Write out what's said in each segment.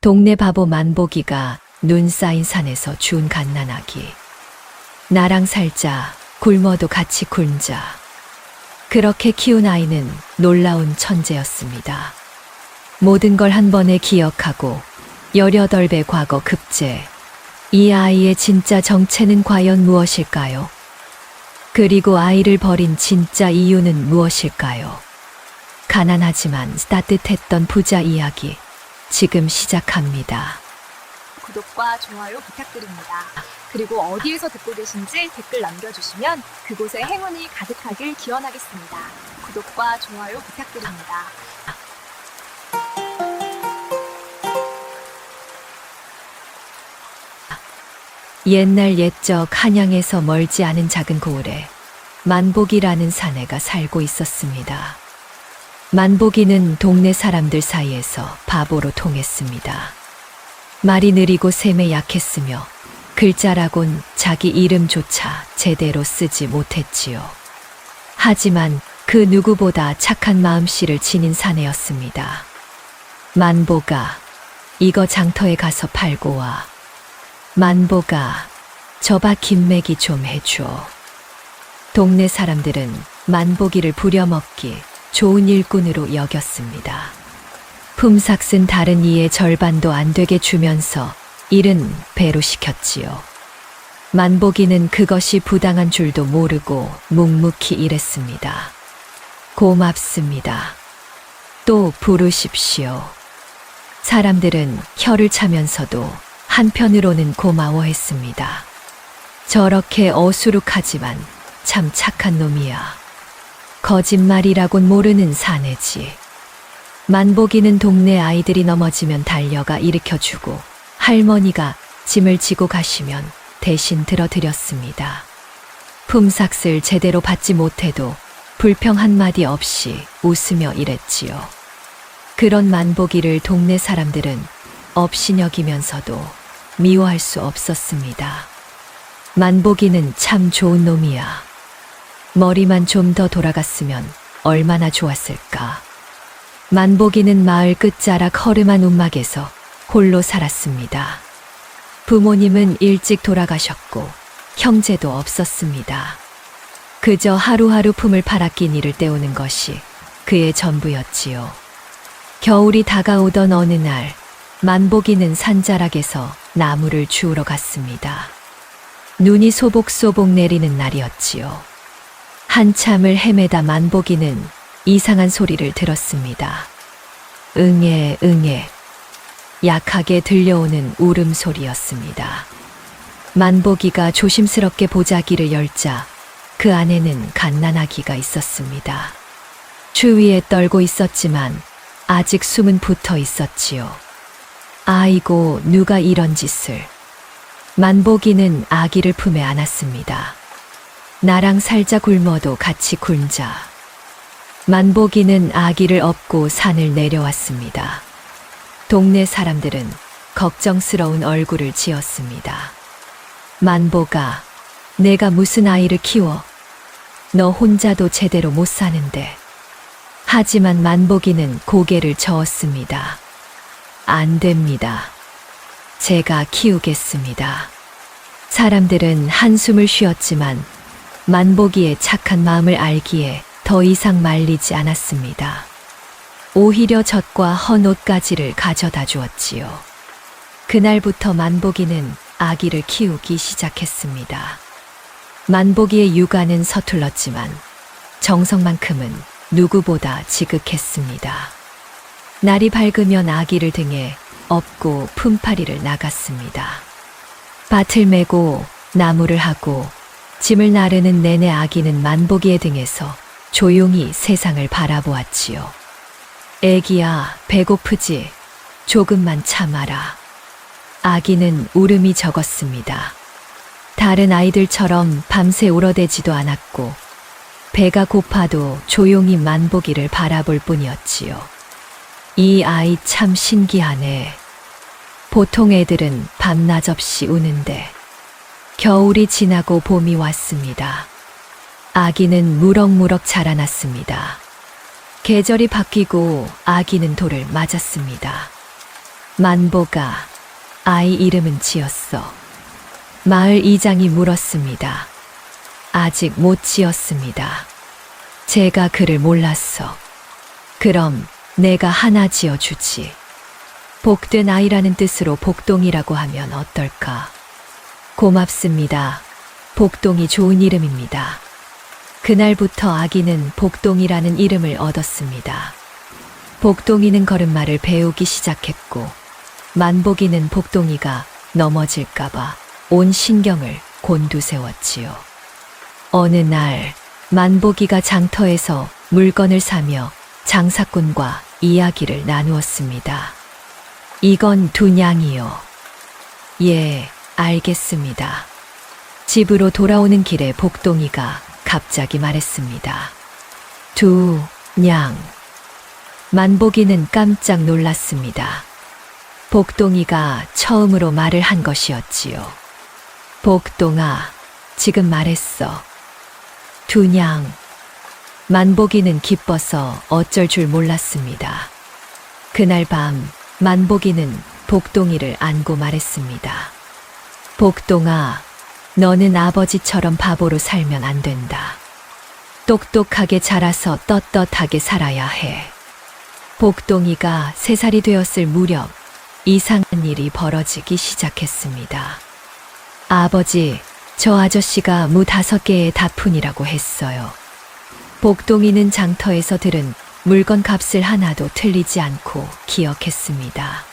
동네 바보 만보기가 눈 쌓인 산에서 준 갓난아기. 나랑 살자, 굶어도 같이 굶자. 그렇게 키운 아이는 놀라운 천재였습니다. 모든 걸 한 번에 기억하고 18배 과거 급제. 이 아이의 진짜 정체는 과연 무엇일까요? 그리고 아이를 버린 진짜 이유는 무엇일까요? 가난하지만 따뜻했던 부자 이야기, 지금 시작합니다. 구독과 좋아요 부탁드립니다. 그리고 어디에서 듣고 계신지 댓글 남겨주시면 그곳에 행운이 가득하길 기원하겠습니다. 구독과 좋아요 부탁드립니다. 옛날 옛적 한양에서 멀지 않은 작은 고을에 만보기라는 사내가 살고 있었습니다. 만보기는 동네 사람들 사이에서 바보로 통했습니다. 말이 느리고 셈에 약했으며 글자라곤 자기 이름조차 제대로 쓰지 못했지요. 하지만 그 누구보다 착한 마음씨를 지닌 사내였습니다. 만보가, 이거 장터에 가서 팔고 와. 만보가, 저봐 김매기 좀 해줘. 동네 사람들은 만보기를 부려먹기 좋은 일꾼으로 여겼습니다. 품삯은 다른 이의 절반도 안 되게 주면서 일은 배로 시켰지요. 만보기는 그것이 부당한 줄도 모르고 묵묵히 일했습니다. 고맙습니다. 또 부르십시오. 사람들은 혀를 차면서도 한편으로는 고마워했습니다. 저렇게 어수룩하지만 참 착한 놈이야. 거짓말이라곤 모르는 사내지. 만보기는 동네 아이들이 넘어지면 달려가 일으켜주고 할머니가 짐을 지고 가시면 대신 들어드렸습니다. 품삯을 제대로 받지 못해도 불평 한마디 없이 웃으며 일했지요. 그런 만보기를 동네 사람들은 업신여기면서도 미워할 수 없었습니다. 만보기는 참 좋은 놈이야. 머리만 좀 더 돌아갔으면 얼마나 좋았을까. 만보기는 마을 끝자락 허름한 움막에서 홀로 살았습니다. 부모님은 일찍 돌아가셨고 형제도 없었습니다. 그저 하루하루 품을 팔아낀 이를 때우는 것이 그의 전부였지요. 겨울이 다가오던 어느 날, 만보기는 산자락에서 나무를 주우러 갔습니다. 눈이 소복소복 내리는 날이었지요. 한참을 헤매다 만보기는 이상한 소리를 들었습니다. 응애, 응애. 약하게 들려오는 울음소리였습니다. 만보기가 조심스럽게 보자기를 열자 그 안에는 갓난아기가 있었습니다. 추위에 떨고 있었지만 아직 숨은 붙어 있었지요. 아이고, 누가 이런 짓을. 만보기는 아기를 품에 안았습니다. 나랑 살자, 굶어도 같이 굶자. 만보기는 아기를 업고 산을 내려왔습니다. 동네 사람들은 걱정스러운 얼굴을 지었습니다. 만보가, 내가 무슨 아이를 키워? 너 혼자도 제대로 못 사는데. 하지만 만보기는 고개를 저었습니다. 안 됩니다. 제가 키우겠습니다. 사람들은 한숨을 쉬었지만 만보기의 착한 마음을 알기에 더 이상 말리지 않았습니다. 오히려 젖과 헌 옷가지를 가져다 주었지요. 그날부터 만보기는 아기를 키우기 시작했습니다. 만보기의 육아는 서툴렀지만 정성만큼은 누구보다 지극했습니다. 날이 밝으면 아기를 등에 업고 품팔이를 나갔습니다. 밭을 메고 나무를 하고 짐을 나르는 내내 아기는 만보기의 등에서 조용히 세상을 바라보았지요. 애기야, 배고프지? 조금만 참아라. 아기는 울음이 적었습니다. 다른 아이들처럼 밤새 울어대지도 않았고 배가 고파도 조용히 만보기를 바라볼 뿐이었지요. 이 아이 참 신기하네. 보통 애들은 밤낮 없이 우는데 겨울이 지나고 봄이 왔습니다. 아기는 무럭무럭 자라났습니다. 계절이 바뀌고 아기는 돌을 맞았습니다. 만보가 아이 이름은 지었어. 마을 이장이 물었습니다. 아직 못 지었습니다. 제가 그를 몰랐어. 그럼 내가 하나 지어주지. 복된 아이라는 뜻으로 복동이라고 하면 어떨까? 고맙습니다. 복동이 좋은 이름입니다. 그날부터 아기는 복동이라는 이름을 얻었습니다. 복동이는 걸음마를 배우기 시작했고, 만복이는 복동이가 넘어질까봐 온 신경을 곤두세웠지요. 어느 날, 만복이가 장터에서 물건을 사며 장사꾼과 이야기를 나누었습니다. 이건 두냥이요. 예, 알겠습니다. 집으로 돌아오는 길에 복동이가 갑자기 말했습니다. 두냥. 만복이는 깜짝 놀랐습니다. 복동이가 처음으로 말을 한 것이었지요. 복동아, 지금 말했어. 두냥. 만복이는 기뻐서 어쩔 줄 몰랐습니다. 그날 밤 만복이는 복동이를 안고 말했습니다. 복동아, 너는 아버지처럼 바보로 살면 안 된다. 똑똑하게 자라서 떳떳하게 살아야 해. 복동이가 3살이 되었을 무렵 이상한 일이 벌어지기 시작했습니다. 아버지, 저 아저씨가 무 5개의 다푼이라고 했어요. 복동이는 장터에서 들은 물건 값을 하나도 틀리지 않고 기억했습니다.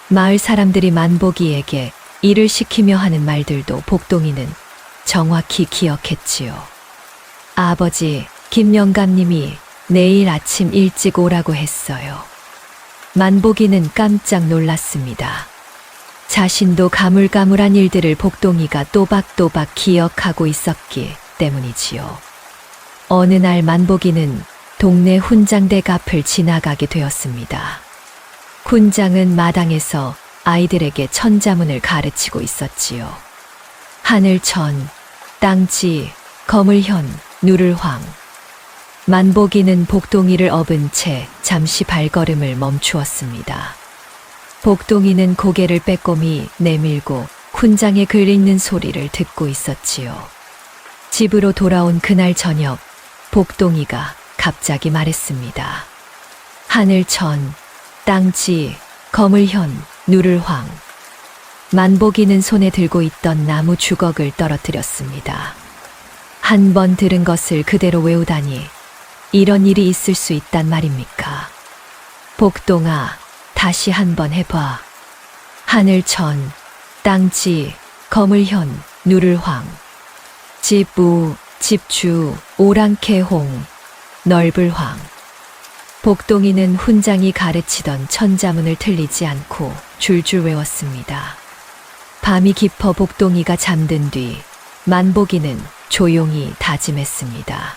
마을 사람들이 만복이에게 일을 시키며 하는 말들도 복동이는 정확히 기억했지요. 아버지, 김영감님이 내일 아침 일찍 오라고 했어요. 만복이는 깜짝 놀랐습니다. 자신도 가물가물한 일들을 복동이가 또박또박 기억하고 있었기 때문이지요. 어느 날 만복이는 동네 훈장댁 앞을 지나가게 되었습니다. 훈장은 마당에서 아이들에게 천자문을 가르치고 있었지요. 하늘천, 땅지, 거물현, 누를황. 만복이는 복동이를 업은 채 잠시 발걸음을 멈추었습니다. 복동이는 고개를 빼꼼히 내밀고 훈장에 글 읽는 소리를 듣고 있었지요. 집으로 돌아온 그날 저녁, 복동이가 갑자기 말했습니다. 하늘천, 땅지, 거물현, 누를황. 만복이는 손에 들고 있던 나무 주걱을 떨어뜨렸습니다. 한 번 들은 것을 그대로 외우다니 이런 일이 있을 수 있단 말입니까? 복동아, 다시 한번 해봐. 하늘천, 땅지, 거물현, 누를황. 집우, 집주, 오랑캐홍, 넓을황. 복동이는 훈장이 가르치던 천자문을 틀리지 않고 줄줄 외웠습니다. 밤이 깊어 복동이가 잠든 뒤 만복이는 조용히 다짐했습니다.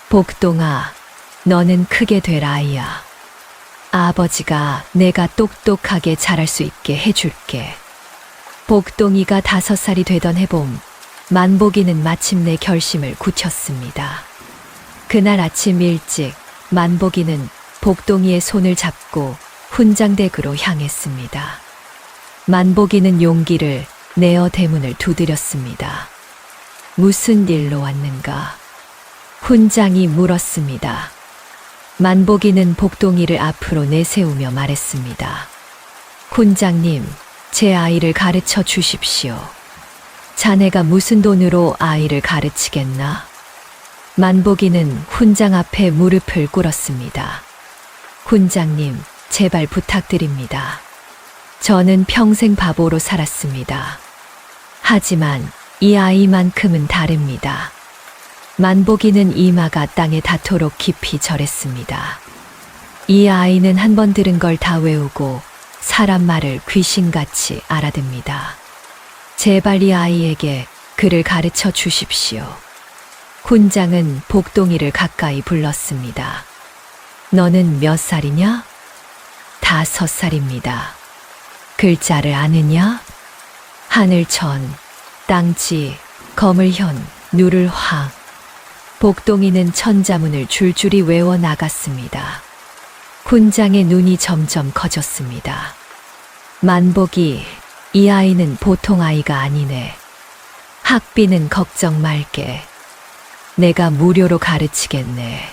복동아, 너는 크게 될 아이야. 아버지가 내가 똑똑하게 자랄 수 있게 해줄게. 복동이가 5살이 되던 해봄, 만복이는 마침내 결심을 굳혔습니다. 그날 아침 일찍 만복이는 복동이의 손을 잡고 훈장댁으로 향했습니다. 만복이는 용기를 내어 대문을 두드렸습니다. 무슨 일로 왔는가? 훈장이 물었습니다. 만복이는 복동이를 앞으로 내세우며 말했습니다. 훈장님, 제 아이를 가르쳐 주십시오. 자네가 무슨 돈으로 아이를 가르치겠나? 만복이는 훈장 앞에 무릎을 꿇었습니다. 훈장님, 제발 부탁드립니다. 저는 평생 바보로 살았습니다. 하지만 이 아이만큼은 다릅니다. 만복이는 이마가 땅에 닿도록 깊이 절했습니다. 이 아이는 한 번 들은 걸 다 외우고 사람 말을 귀신같이 알아듣니다. 제발 이 아이에게 글을 가르쳐 주십시오. 훈장은 복동이를 가까이 불렀습니다. 너는 몇 살이냐? 5살입니다. 글자를 아느냐? 하늘천, 땅지, 거물현, 누를황. 복동이는 천자문을 줄줄이 외워 나갔습니다. 훈장의 눈이 점점 커졌습니다. 만복이, 이 아이는 보통 아이가 아니네. 학비는 걱정 말게. 내가 무료로 가르치겠네.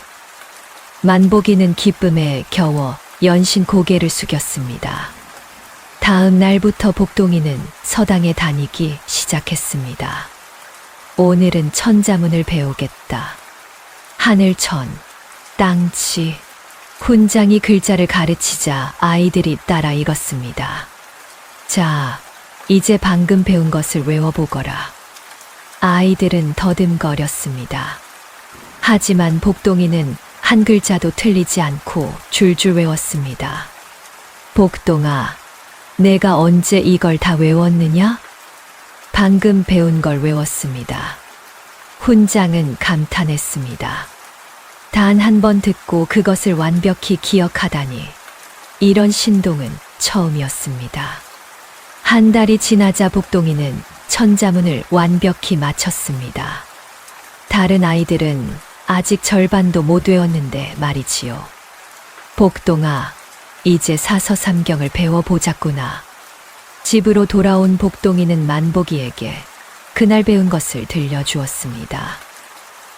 만복이는 기쁨에 겨워 연신 고개를 숙였습니다. 다음 날부터 복동이는 서당에 다니기 시작했습니다. 오늘은 천자문을 배우겠다. 하늘천, 땅치, 훈장이 글자를 가르치자 아이들이 따라 읽었습니다. 자, 이제 방금 배운 것을 외워보거라. 아이들은 더듬거렸습니다. 하지만 복동이는 한 글자도 틀리지 않고 줄줄 외웠습니다. 복동아, 내가 언제 이걸 다 외웠느냐? 방금 배운 걸 외웠습니다. 훈장은 감탄했습니다. 단 한 번 듣고 그것을 완벽히 기억하다니, 이런 신동은 처음이었습니다. 한 달이 지나자 복동이는 천자문을 완벽히 마쳤습니다. 다른 아이들은 아직 절반도 못 외웠는데 말이지요. 복동아, 이제 사서삼경을 배워보자꾸나. 집으로 돌아온 복동이는 만복이에게 그날 배운 것을 들려주었습니다.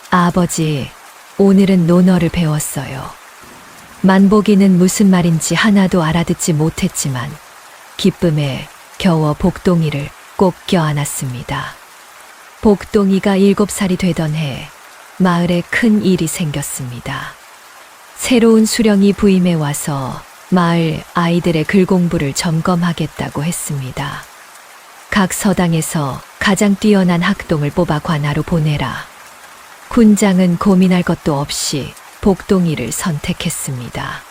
아버지, 오늘은 논어를 배웠어요. 만복이는 무슨 말인지 하나도 알아듣지 못했지만 기쁨에 겨워 복동이를 꼭 껴안았습니다. 복동이가 7살이 되던 해 마을에 큰 일이 생겼습니다. 새로운 수령이 부임해 와서 마을 아이들의 글 공부를 점검하겠다고 했습니다. 각 서당에서 가장 뛰어난 학동을 뽑아 관하로 보내라. 군장은 고민할 것도 없이 복동이를 선택했습니다.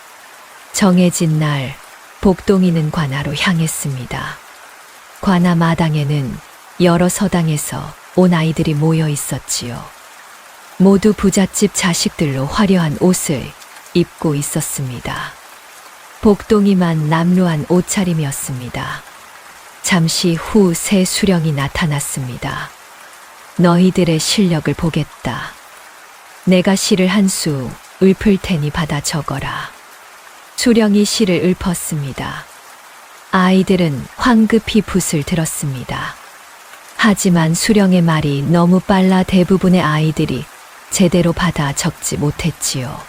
정해진 날 복동이는 관하로 향했습니다. 관하 마당에는 여러 서당에서 온 아이들이 모여 있었지요. 모두 부잣집 자식들로 화려한 옷을 입고 있었습니다. 복동이만 남루한 옷차림이었습니다. 잠시 후 새 수령이 나타났습니다. 너희들의 실력을 보겠다. 내가 시를 한 수 읊을 테니 받아 적어라. 수령이 시를 읊었습니다. 아이들은 황급히 붓을 들었습니다. 하지만 수령의 말이 너무 빨라 대부분의 아이들이 제대로 받아 적지 못했지요.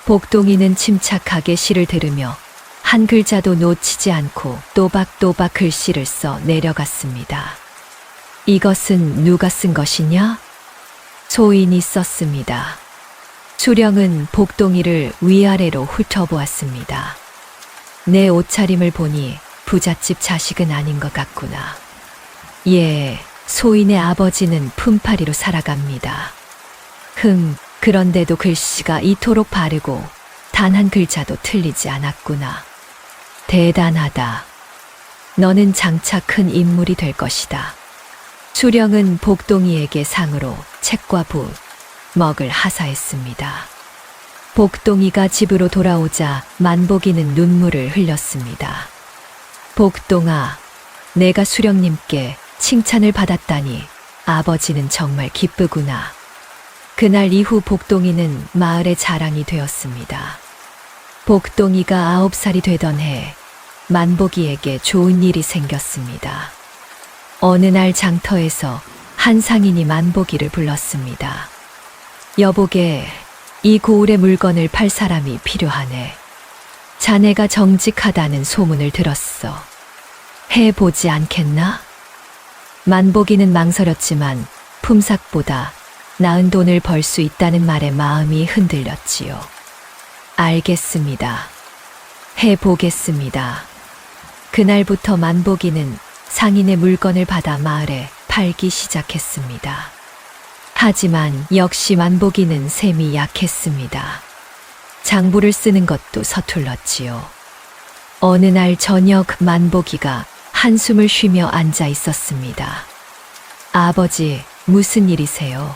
복동이는 침착하게 시를 들으며 한 글자도 놓치지 않고 또박또박 글씨를 써 내려갔습니다. 이것은 누가 쓴 것이냐? 소인이 썼습니다. 수령은 복동이를 위아래로 훑어보았습니다. 내 옷차림을 보니 부잣집 자식은 아닌 것 같구나. 예, 소인의 아버지는 품팔이로 살아갑니다. 그런데도 글씨가 이토록 바르고 단 한 글자도 틀리지 않았구나. 대단하다. 너는 장차 큰 인물이 될 것이다. 수령은 복동이에게 상으로 책과 붓, 먹을 하사했습니다. 복동이가 집으로 돌아오자 만복이는 눈물을 흘렸습니다. 복동아, 내가 수령님께 칭찬을 받았다니 아버지는 정말 기쁘구나. 그날 이후 복동이는 마을의 자랑이 되었습니다. 복동이가 9살이 되던 해 만복이에게 좋은 일이 생겼습니다. 어느 날 장터에서 한 상인이 만복이를 불렀습니다. 여보게, 이 고을의 물건을 팔 사람이 필요하네. 자네가 정직하다는 소문을 들었어. 해보지 않겠나? 만복이는 망설였지만 품삯보다 나은 돈을 벌 수 있다는 말에 마음이 흔들렸지요. 알겠습니다. 해보겠습니다. 그날부터 만복이는 상인의 물건을 받아 마을에 팔기 시작했습니다. 하지만 역시 만복이는 셈이 약했습니다. 장부를 쓰는 것도 서툴렀지요. 어느 날 저녁 만복이가 한숨을 쉬며 앉아 있었습니다. 아버지, 무슨 일이세요?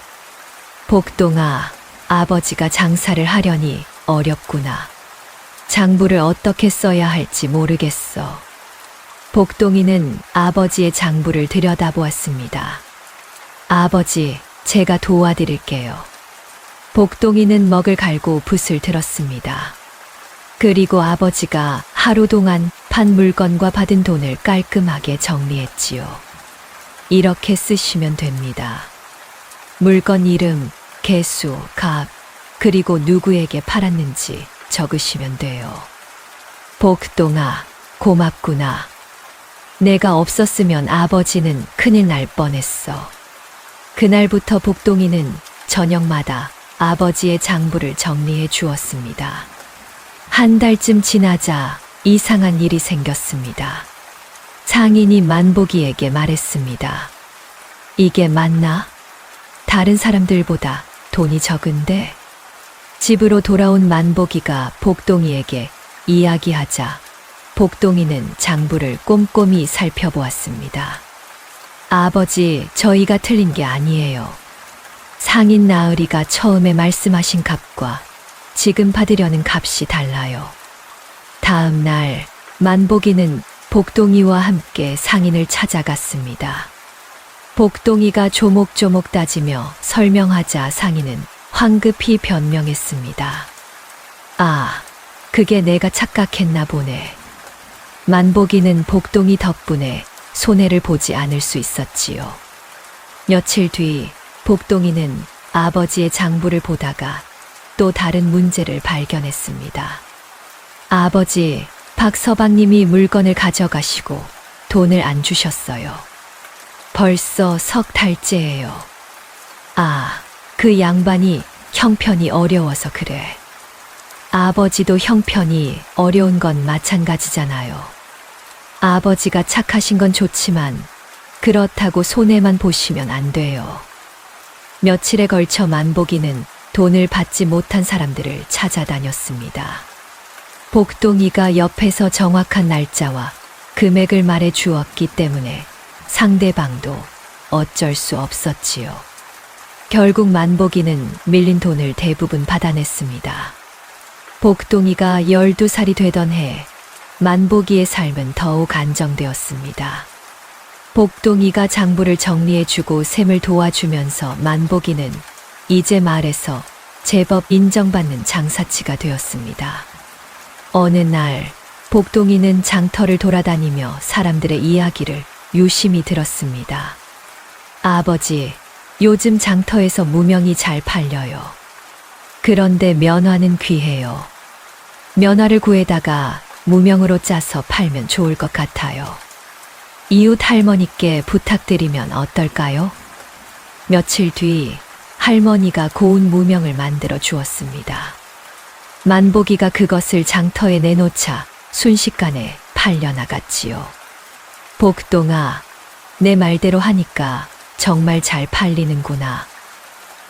복동아, 아버지가 장사를 하려니 어렵구나. 장부를 어떻게 써야 할지 모르겠어. 복동이는 아버지의 장부를 들여다보았습니다. 아버지, 제가 도와드릴게요. 복동이는 먹을 갈고 붓을 들었습니다. 그리고 아버지가 하루 동안 판 물건과 받은 돈을 깔끔하게 정리했지요. 이렇게 쓰시면 됩니다. 물건 이름, 개수, 값, 그리고 누구에게 팔았는지 적으시면 돼요. 복동아, 고맙구나. 내가 없었으면 아버지는 큰일 날 뻔했어. 그날부터 복동이는 저녁마다 아버지의 장부를 정리해 주었습니다. 한 달쯤 지나자 이상한 일이 생겼습니다. 상인이 만복이에게 말했습니다. 이게 맞나? 다른 사람들보다 돈이 적은데? 집으로 돌아온 만복이가 복동이에게 이야기하자 복동이는 장부를 꼼꼼히 살펴보았습니다. 아버지, 저희가 틀린 게 아니에요. 상인 나으리가 처음에 말씀하신 값과 지금 받으려는 값이 달라요. 다음 날 만복이는 복동이와 함께 상인을 찾아갔습니다. 복동이가 조목조목 따지며 설명하자 상인은 황급히 변명했습니다. 아, 그게 내가 착각했나 보네. 만복이는 복동이 덕분에 손해를 보지 않을 수 있었지요. 며칠 뒤 복동이는 아버지의 장부를 보다가 또 다른 문제를 발견했습니다. 아버지, 박서방님이 물건을 가져가시고 돈을 안 주셨어요. 벌써 석 달째예요. 아, 그 양반이 형편이 어려워서 그래. 아버지도 형편이 어려운 건 마찬가지잖아요. 아버지가 착하신 건 좋지만 그렇다고 손해만 보시면 안 돼요. 며칠에 걸쳐 만복이는 돈을 받지 못한 사람들을 찾아다녔습니다. 복동이가 옆에서 정확한 날짜와 금액을 말해 주었기 때문에 상대방도 어쩔 수 없었지요. 결국 만복이는 밀린 돈을 대부분 받아냈습니다. 복동이가 12살이 되던 해 만복이의 삶은 더욱 안정되었습니다. 복동이가 장부를 정리해주고 셈을 도와주면서 만복이는 이제 말해서 제법 인정받는 장사치가 되었습니다. 어느 날 복동이는 장터를 돌아다니며 사람들의 이야기를 유심히 들었습니다. 아버지, 요즘 장터에서 무명이 잘 팔려요. 그런데 면화는 귀해요. 면화를 구해다가 무명으로 짜서 팔면 좋을 것 같아요. 이웃 할머니께 부탁드리면 어떨까요? 며칠 뒤 할머니가 고운 무명을 만들어 주었습니다. 만복이가 그것을 장터에 내놓자 순식간에 팔려나갔지요. 복동아, 내 말대로 하니까 정말 잘 팔리는구나.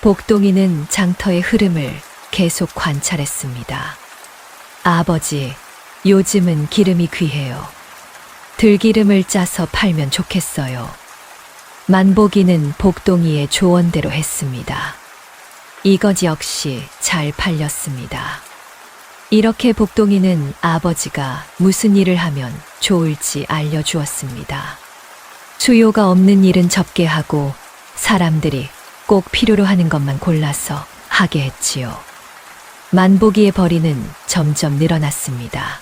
복동이는 장터의 흐름을 계속 관찰했습니다. 아버지, 요즘은 기름이 귀해요. 들기름을 짜서 팔면 좋겠어요. 만복이는 복동이의 조언대로 했습니다. 이것 역시 잘 팔렸습니다. 이렇게 복동이는 아버지가 무슨 일을 하면 좋을지 알려주었습니다. 수요가 없는 일은 접게 하고 사람들이 꼭 필요로 하는 것만 골라서 하게 했지요. 만복이의 벌이는 점점 늘어났습니다.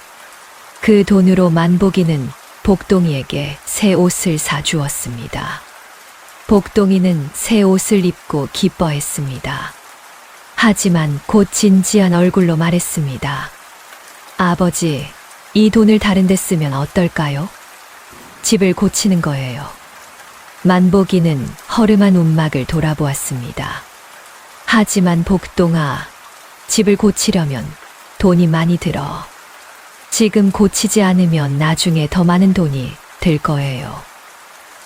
그 돈으로 만복이는 복동이에게 새 옷을 사주었습니다. 복동이는 새 옷을 입고 기뻐했습니다. 하지만 곧 진지한 얼굴로 말했습니다. 아버지, 이 돈을 다른 데 쓰면 어떨까요? 집을 고치는 거예요. 만복이는 허름한 움막을 돌아보았습니다. 하지만 복동아, 집을 고치려면 돈이 많이 들어. 지금 고치지 않으면 나중에 더 많은 돈이 들 거예요.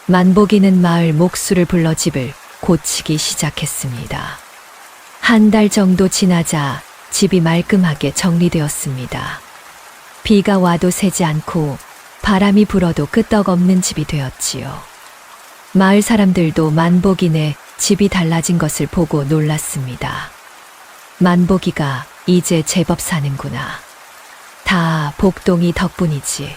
만복이는 마을 목수를 불러 집을 고치기 시작했습니다. 한 달 정도 지나자 집이 말끔하게 정리되었습니다. 비가 와도 새지 않고 바람이 불어도 끄떡없는 집이 되었지요. 마을 사람들도 만복이네 집이 달라진 것을 보고 놀랐습니다. 만복이가 이제 제법 사는구나. 다 복동이 덕분이지.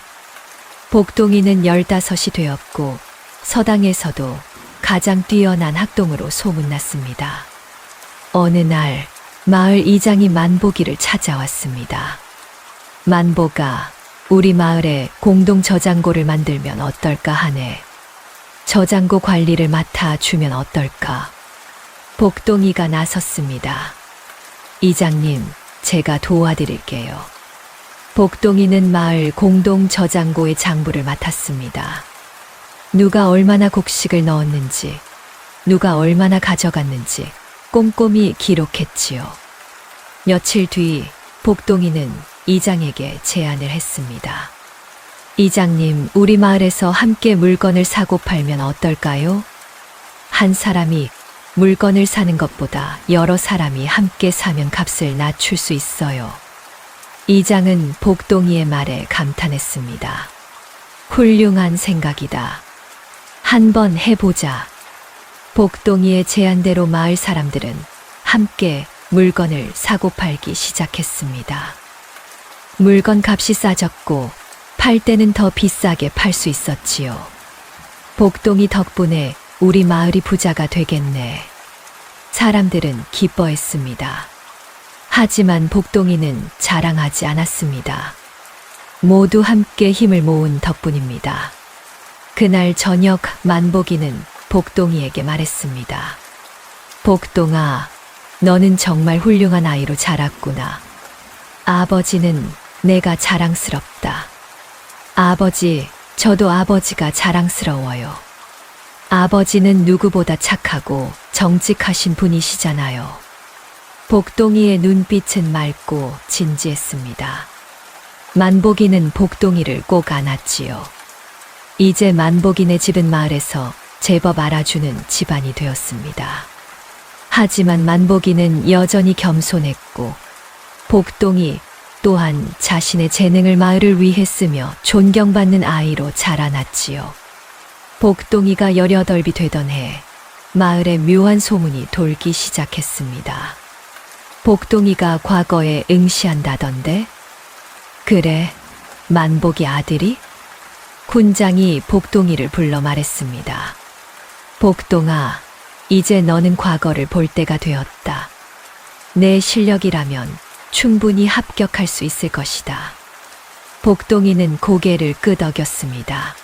복동이는 15이 되었고 서당에서도 가장 뛰어난 학동으로 소문났습니다. 어느 날 마을 이장이 만복이를 찾아왔습니다. 만복아, 우리 마을에 공동 저장고를 만들면 어떨까 하네. 저장고 관리를 맡아주면 어떨까? 복동이가 나섰습니다. 이장님, 제가 도와드릴게요. 복동이는 마을 공동 저장고의 장부를 맡았습니다. 누가 얼마나 곡식을 넣었는지, 누가 얼마나 가져갔는지 꼼꼼히 기록했지요. 며칠 뒤 복동이는 이장에게 제안을 했습니다. 이장님, 우리 마을에서 함께 물건을 사고 팔면 어떨까요? 한 사람이 물건을 사는 것보다 여러 사람이 함께 사면 값을 낮출 수 있어요. 이장은 복동이의 말에 감탄했습니다. 훌륭한 생각이다. 한번 해보자. 복동이의 제안대로 마을 사람들은 함께 물건을 사고 팔기 시작했습니다. 물건 값이 싸졌고 팔 때는 더 비싸게 팔 수 있었지요. 복동이 덕분에 우리 마을이 부자가 되겠네. 사람들은 기뻐했습니다. 하지만 복동이는 자랑하지 않았습니다. 모두 함께 힘을 모은 덕분입니다. 그날 저녁 만복이는 복동이에게 말했습니다. 복동아, 너는 정말 훌륭한 아이로 자랐구나. 아버지는 내가 자랑스럽다. 아버지, 저도 아버지가 자랑스러워요. 아버지는 누구보다 착하고 정직하신 분이시잖아요. 복동이의 눈빛은 맑고 진지했습니다. 만복이는 복동이를 꼭 안았지요. 이제 만복이네 집은 마을에서 제법 알아주는 집안이 되었습니다. 하지만 만복이는 여전히 겸손했고 복동이 또한 자신의 재능을 마을을 위해 쓰며 존경받는 아이로 자라났지요. 복동이가 18이 되던 해 마을에 묘한 소문이 돌기 시작했습니다. 복동이가 과거에 응시한다던데? 그래, 만복이 아들이? 군장이 복동이를 불러 말했습니다. 복동아, 이제 너는 과거를 볼 때가 되었다. 내 실력이라면 충분히 합격할 수 있을 것이다. 복동이는 고개를 끄덕였습니다.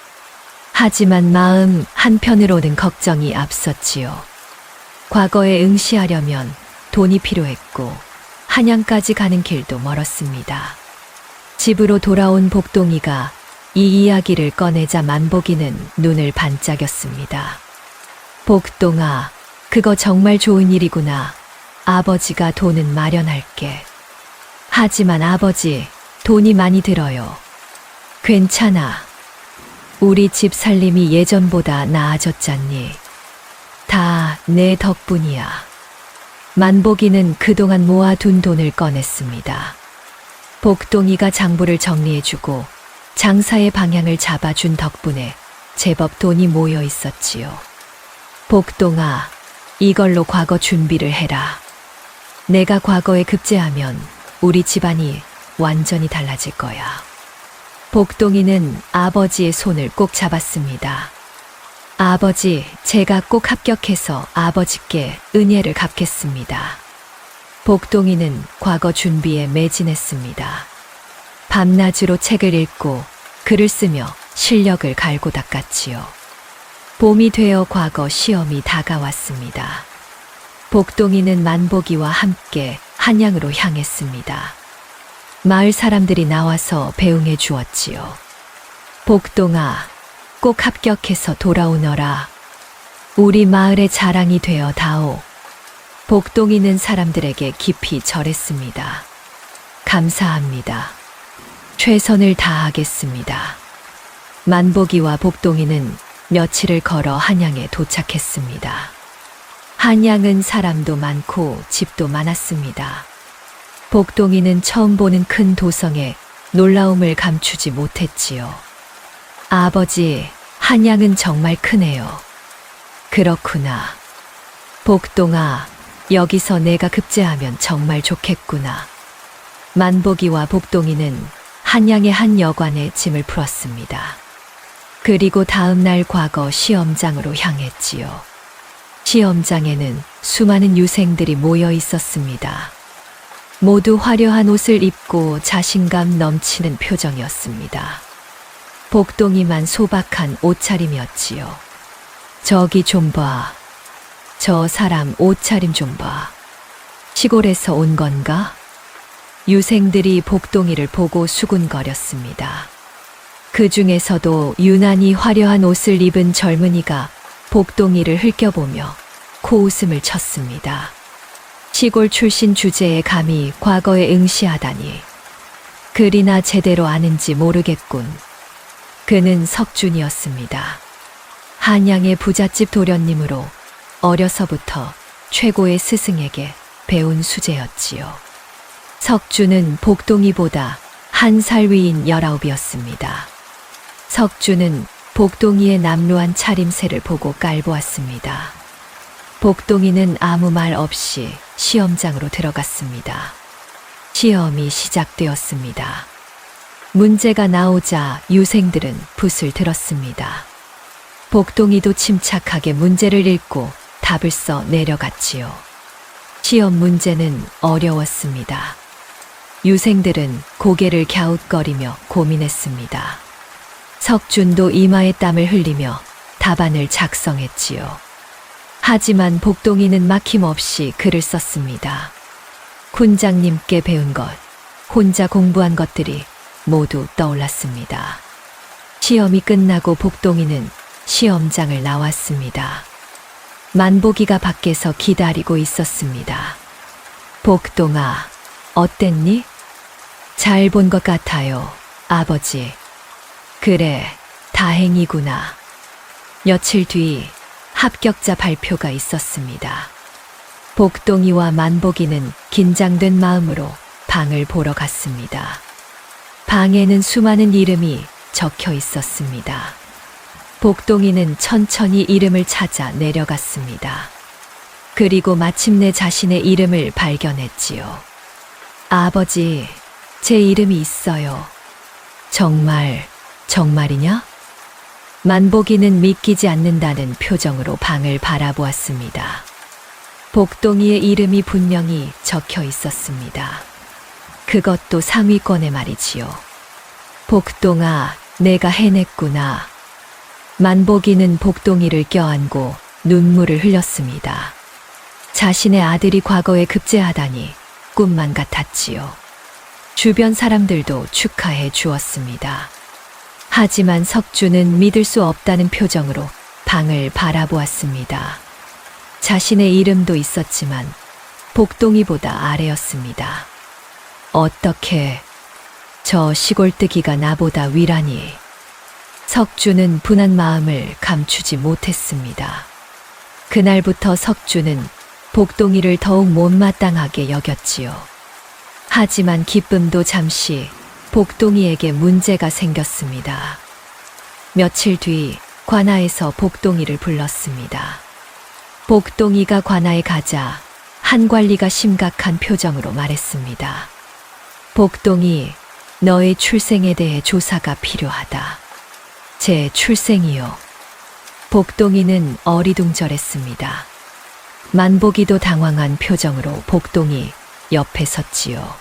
하지만 마음 한편으로는 걱정이 앞섰지요. 과거에 응시하려면 돈이 필요했고 한양까지 가는 길도 멀었습니다. 집으로 돌아온 복동이가 이 이야기를 꺼내자 만복이는 눈을 반짝였습니다. 복동아, 그거 정말 좋은 일이구나. 아버지가 돈은 마련할게. 하지만 아버지, 돈이 많이 들어요. 괜찮아. 우리 집 살림이 예전보다 나아졌잖니. 다 내 덕분이야. 만복이는 그동안 모아둔 돈을 꺼냈습니다. 복동이가 장부를 정리해주고 장사의 방향을 잡아준 덕분에 제법 돈이 모여 있었지요. 복동아, 이걸로 과거 준비를 해라. 내가 과거에 급제하면 우리 집안이 완전히 달라질 거야. 복동이는 아버지의 손을 꼭 잡았습니다. 아버지, 제가 꼭 합격해서 아버지께 은혜를 갚겠습니다. 복동이는 과거 준비에 매진했습니다. 밤낮으로 책을 읽고 글을 쓰며 실력을 갈고 닦았지요. 봄이 되어 과거 시험이 다가왔습니다. 복동이는 만복이와 함께 한양으로 향했습니다. 마을 사람들이 나와서 배웅해 주었지요. 복동아, 꼭 합격해서 돌아오너라. 우리 마을의 자랑이 되어 다오. 복동이는 사람들에게 깊이 절했습니다. 감사합니다. 최선을 다하겠습니다. 만복이와 복동이는 며칠을 걸어 한양에 도착했습니다. 한양은 사람도 많고 집도 많았습니다. 복동이는 처음 보는 큰 도성에 놀라움을 감추지 못했지요. 아버지, 한양은 정말 크네요. 그렇구나. 복동아, 여기서 내가 급제하면 정말 좋겠구나. 만복이와 복동이는 한양의 한 여관에 짐을 풀었습니다. 그리고 다음 날 과거 시험장으로 향했지요. 시험장에는 수많은 유생들이 모여 있었습니다. 모두 화려한 옷을 입고 자신감 넘치는 표정이었습니다. 복동이만 소박한 옷차림이었지요. 저기 좀 봐. 저 사람 옷차림 좀 봐. 시골에서 온 건가? 유생들이 복동이를 보고 수군거렸습니다. 그 중에서도 유난히 화려한 옷을 입은 젊은이가 복동이를 흘겨보며 코웃음을 쳤습니다. 시골 출신 주제에 감히 과거에 응시하다니. 글이나 제대로 아는지 모르겠군. 그는 석준이었습니다. 한양의 부잣집 도련님으로 어려서부터 최고의 스승에게 배운 수제였지요. 석준은 복동이보다 한 살 위인 19이었습니다. 석준은 복동이의 남루한 차림새를 보고 깔보았습니다. 복동이는 아무 말 없이 시험장으로 들어갔습니다. 시험이 시작되었습니다. 문제가 나오자 유생들은 붓을 들었습니다. 복동이도 침착하게 문제를 읽고 답을 써 내려갔지요. 시험 문제는 어려웠습니다. 유생들은 고개를 갸웃거리며 고민했습니다. 석준도 이마에 땀을 흘리며 답안을 작성했지요. 하지만 복동이는 막힘없이 글을 썼습니다. 훈장님께 배운 것, 혼자 공부한 것들이 모두 떠올랐습니다. 시험이 끝나고 복동이는 시험장을 나왔습니다. 만보기가 밖에서 기다리고 있었습니다. 복동아, 어땠니? 잘 본 것 같아요, 아버지. 그래, 다행이구나. 며칠 뒤 합격자 발표가 있었습니다. 복동이와 만보기는 긴장된 마음으로 방을 보러 갔습니다. 방에는 수많은 이름이 적혀 있었습니다. 복동이는 천천히 이름을 찾아 내려갔습니다. 그리고 마침내 자신의 이름을 발견했지요. 아버지, 제 이름이 있어요. 정말이냐? 만보기는 믿기지 않는다는 표정으로 방을 바라보았습니다. 복동이의 이름이 분명히 적혀 있었습니다. 그것도 상위권에 말이지요. 복동아, 내가 해냈구나. 만보기는 복동이를 껴안고 눈물을 흘렸습니다. 자신의 아들이 과거에 급제하다니 꿈만 같았지요. 주변 사람들도 축하해 주었습니다. 하지만 석준은 믿을 수 없다는 표정으로 방을 바라보았습니다. 자신의 이름도 있었지만 복동이보다 아래였습니다. 어떻게 저 시골뜨기가 나보다 위라니. 석준은 분한 마음을 감추지 못했습니다. 그날부터 석준은 복동이를 더욱 못마땅하게 여겼지요. 하지만 기쁨도 잠시 복동이에게 문제가 생겼습니다. 며칠 뒤 관아에서 복동이를 불렀습니다. 복동이가 관아에 가자 한 관리가 심각한 표정으로 말했습니다. 복동이, 너의 출생에 대해 조사가 필요하다. 제 출생이요. 복동이는 어리둥절했습니다. 만보기도 당황한 표정으로 복동이 옆에 섰지요.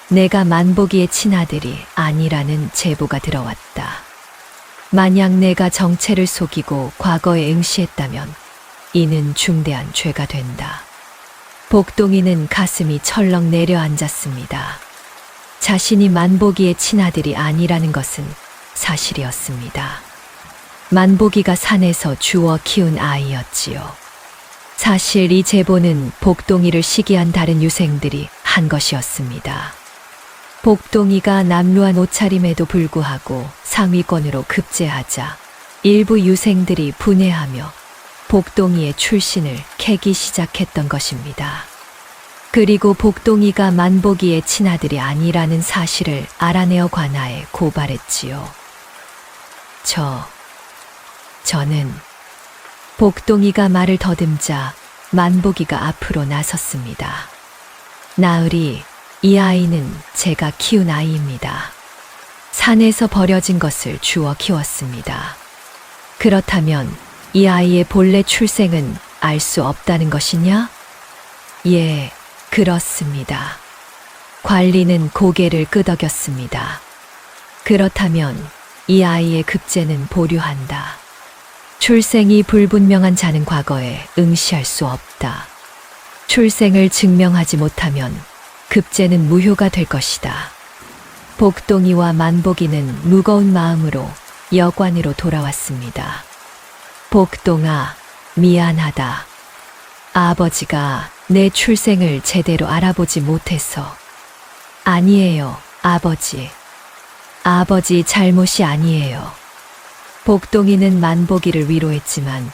내가 만보기의 친아들이 아니라는 제보가 들어왔다. 만약 내가 정체를 속이고 과거에 응시했다면 이는 중대한 죄가 된다. 복동이는 가슴이 철렁 내려앉았습니다. 자신이 만보기의 친아들이 아니라는 것은 사실이었습니다. 만보기가 산에서 주워 키운 아이였지요. 사실 이 제보는 복동이를 시기한 다른 유생들이 한 것이었습니다. 복동이가 남루한 옷차림에도 불구하고 상위권으로 급제하자 일부 유생들이 분해하며 복동이의 출신을 캐기 시작했던 것입니다. 그리고 복동이가 만보기의 친아들이 아니라는 사실을 알아내어 관아에 고발했지요. 저는 복동이가 말을 더듬자 만보기가 앞으로 나섰습니다. 나으리, 이 아이는 제가 키운 아이입니다. 산에서 버려진 것을 주워 키웠습니다. 그렇다면 이 아이의 본래 출생은 알 수 없다는 것이냐? 예, 그렇습니다. 관리는 고개를 끄덕였습니다. 그렇다면 이 아이의 급제는 보류한다. 출생이 불분명한 자는 과거에 응시할 수 없다. 출생을 증명하지 못하면 급제는 무효가 될 것이다. 복동이와 만복이는 무거운 마음으로 여관으로 돌아왔습니다. 복동아, 미안하다. 아버지가 내 출생을 제대로 알아보지 못해서. 아니에요, 아버지. 아버지 잘못이 아니에요. 복동이는 만복이를 위로했지만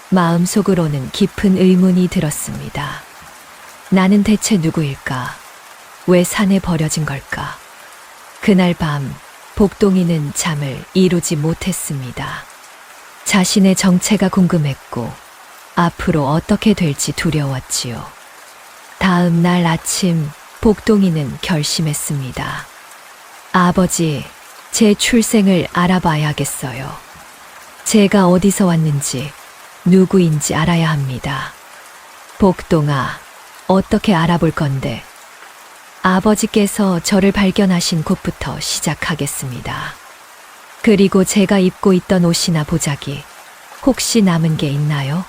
마음속으로는 깊은 의문이 들었습니다. 나는 대체 누구일까? 왜 산에 버려진 걸까? 그날 밤 복동이는 잠을 이루지 못했습니다. 자신의 정체가 궁금했고 앞으로 어떻게 될지 두려웠지요. 다음 날 아침 복동이는 결심했습니다. 아버지, 제 출생을 알아봐야겠어요. 제가 어디서 왔는지, 누구인지 알아야 합니다. 복동아, 어떻게 알아볼 건데? 아버지께서 저를 발견하신 곳부터 시작하겠습니다. 그리고 제가 입고 있던 옷이나 보자기, 혹시 남은 게 있나요?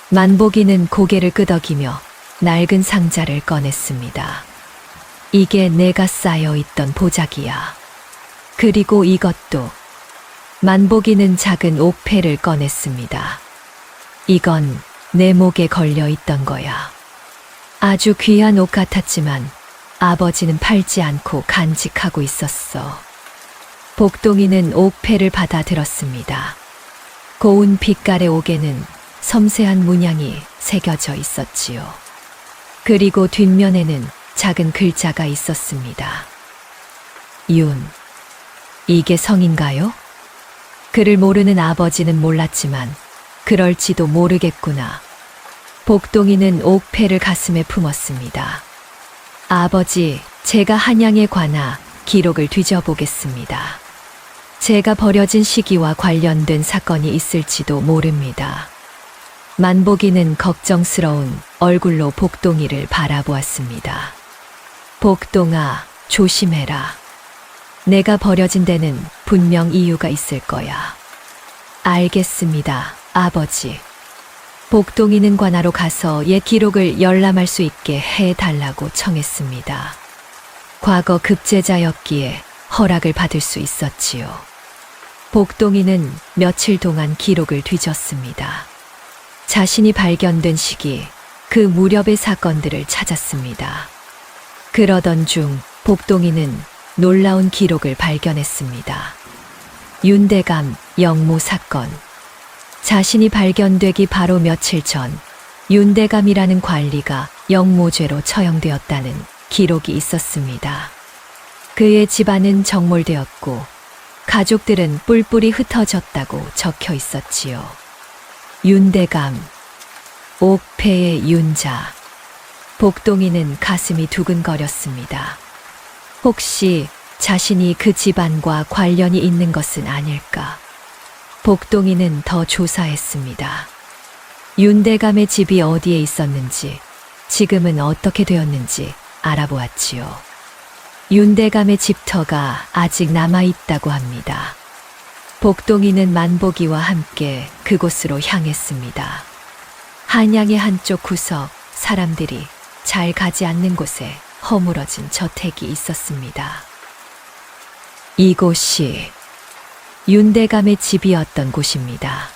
만복이는 고개를 끄덕이며 낡은 상자를 꺼냈습니다. 이게 내가 쌓여 있던 보자기야. 그리고 이것도. 만복이는 작은 옥패를 꺼냈습니다. 이건 내 목에 걸려 있던 거야. 아주 귀한 옷 같았지만 아버지는 팔지 않고 간직하고 있었어. 복동이는 옥패를 받아들었습니다. 고운 빛깔의 옥에는 섬세한 문양이 새겨져 있었지요. 그리고 뒷면에는 작은 글자가 있었습니다. 윤. 이게 성인가요? 그를 모르는 아버지는 몰랐지만 그럴지도 모르겠구나. 복동이는 옥패를 가슴에 품었습니다. 아버지, 제가 한양에 관하 기록을 뒤져보겠습니다. 제가 버려진 시기와 관련된 사건이 있을지도 모릅니다. 만복이는 걱정스러운 얼굴로 복동이를 바라보았습니다. 복동아, 조심해라. 내가 버려진 데는 분명 이유가 있을 거야. 알겠습니다, 아버지. 복동이는 관하로 가서 옛 기록을 열람할 수 있게 해달라고 청했습니다. 과거 급제자였기에 허락을 받을 수 있었지요. 복동이는 며칠 동안 기록을 뒤졌습니다. 자신이 발견된 시기, 그 무렵의 사건들을 찾았습니다. 그러던 중 복동이는 놀라운 기록을 발견했습니다. 윤대감 영모 사건. 자신이 발견되기 바로 며칠 전 윤대감이라는 관리가 영모죄로 처형되었다는 기록이 있었습니다. 그의 집안은 정몰되었고 가족들은 뿔뿔이 흩어졌다고 적혀 있었지요. 윤대감, 옥패의 윤자. 복동이는 가슴이 두근거렸습니다. 혹시 자신이 그 집안과 관련이 있는 것은 아닐까? 복동이는 더 조사했습니다. 윤대감의 집이 어디에 있었는지, 지금은 어떻게 되었는지 알아보았지요. 윤대감의 집터가 아직 남아있다고 합니다. 복동이는 만복이와 함께 그곳으로 향했습니다. 한양의 한쪽 구석, 사람들이 잘 가지 않는 곳에 허물어진 저택이 있었습니다. 이곳이 윤대감의 집이었던 곳입니다.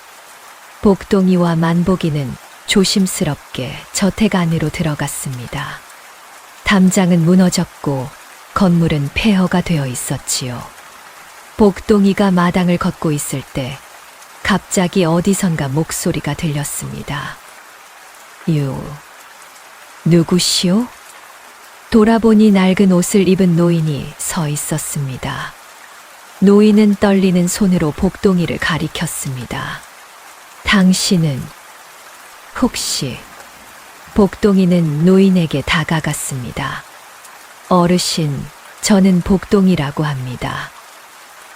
복동이와 만복이는 조심스럽게 저택 안으로 들어갔습니다. 담장은 무너졌고 건물은 폐허가 되어 있었지요. 복동이가 마당을 걷고 있을 때 갑자기 어디선가 목소리가 들렸습니다. 누구시오? 돌아보니 낡은 옷을 입은 노인이 서 있었습니다. 노인은 떨리는 손으로 복동이를 가리켰습니다. 당신은 혹시? 복동이는 노인에게 다가갔습니다. 어르신, 저는 복동이라고 합니다.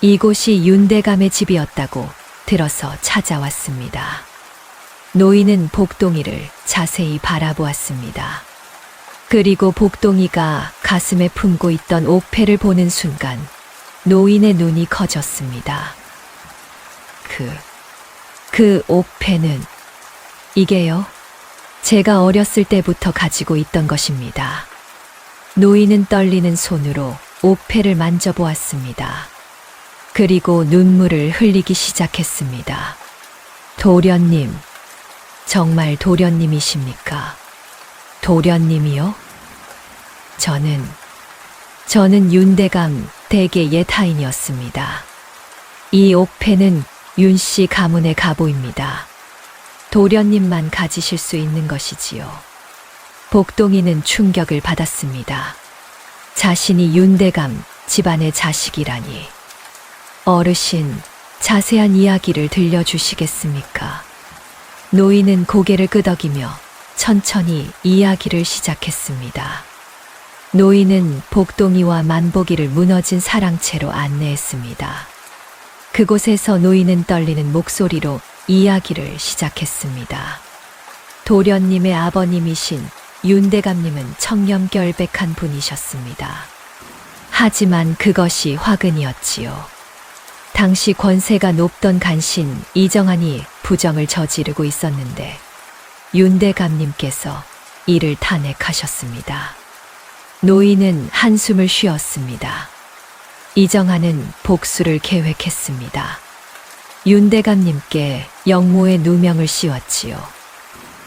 이곳이 윤대감의 집이었다고 들어서 찾아왔습니다. 노인은 복동이를 자세히 바라보았습니다. 그리고 복동이가 가슴에 품고 있던 옥패를 보는 순간 노인의 눈이 커졌습니다. 그 옥패는 이게요. 제가 어렸을 때부터 가지고 있던 것입니다. 노인은 떨리는 손으로 옥패를 만져보았습니다. 그리고 눈물을 흘리기 시작했습니다. 도련님, 정말 도련님이십니까? 도련님이요? 저는 윤대감 댁의 예타인이었습니다. 이 옥패는 윤씨 가문의 가보입니다. 도련님만 가지실 수 있는 것이지요. 복동이는 충격을 받았습니다. 자신이 윤대감 집안의 자식이라니. 어르신, 자세한 이야기를 들려주시겠습니까? 노인은 고개를 끄덕이며 천천히 이야기를 시작했습니다. 노인은 복동이와 만복이를 무너진 사랑채로 안내했습니다. 그곳에서 노인은 떨리는 목소리로 이야기를 시작했습니다. 도련님의 아버님이신 윤대감님은 청렴결백한 분이셨습니다. 하지만 그것이 화근이었지요. 당시 권세가 높던 간신 이정환이 부정을 저지르고 있었는데 윤대감님께서 이를 탄핵하셨습니다. 노인은 한숨을 쉬었습니다. 이정환은 복수를 계획했습니다. 윤대감님께 영모의 누명을 씌웠지요.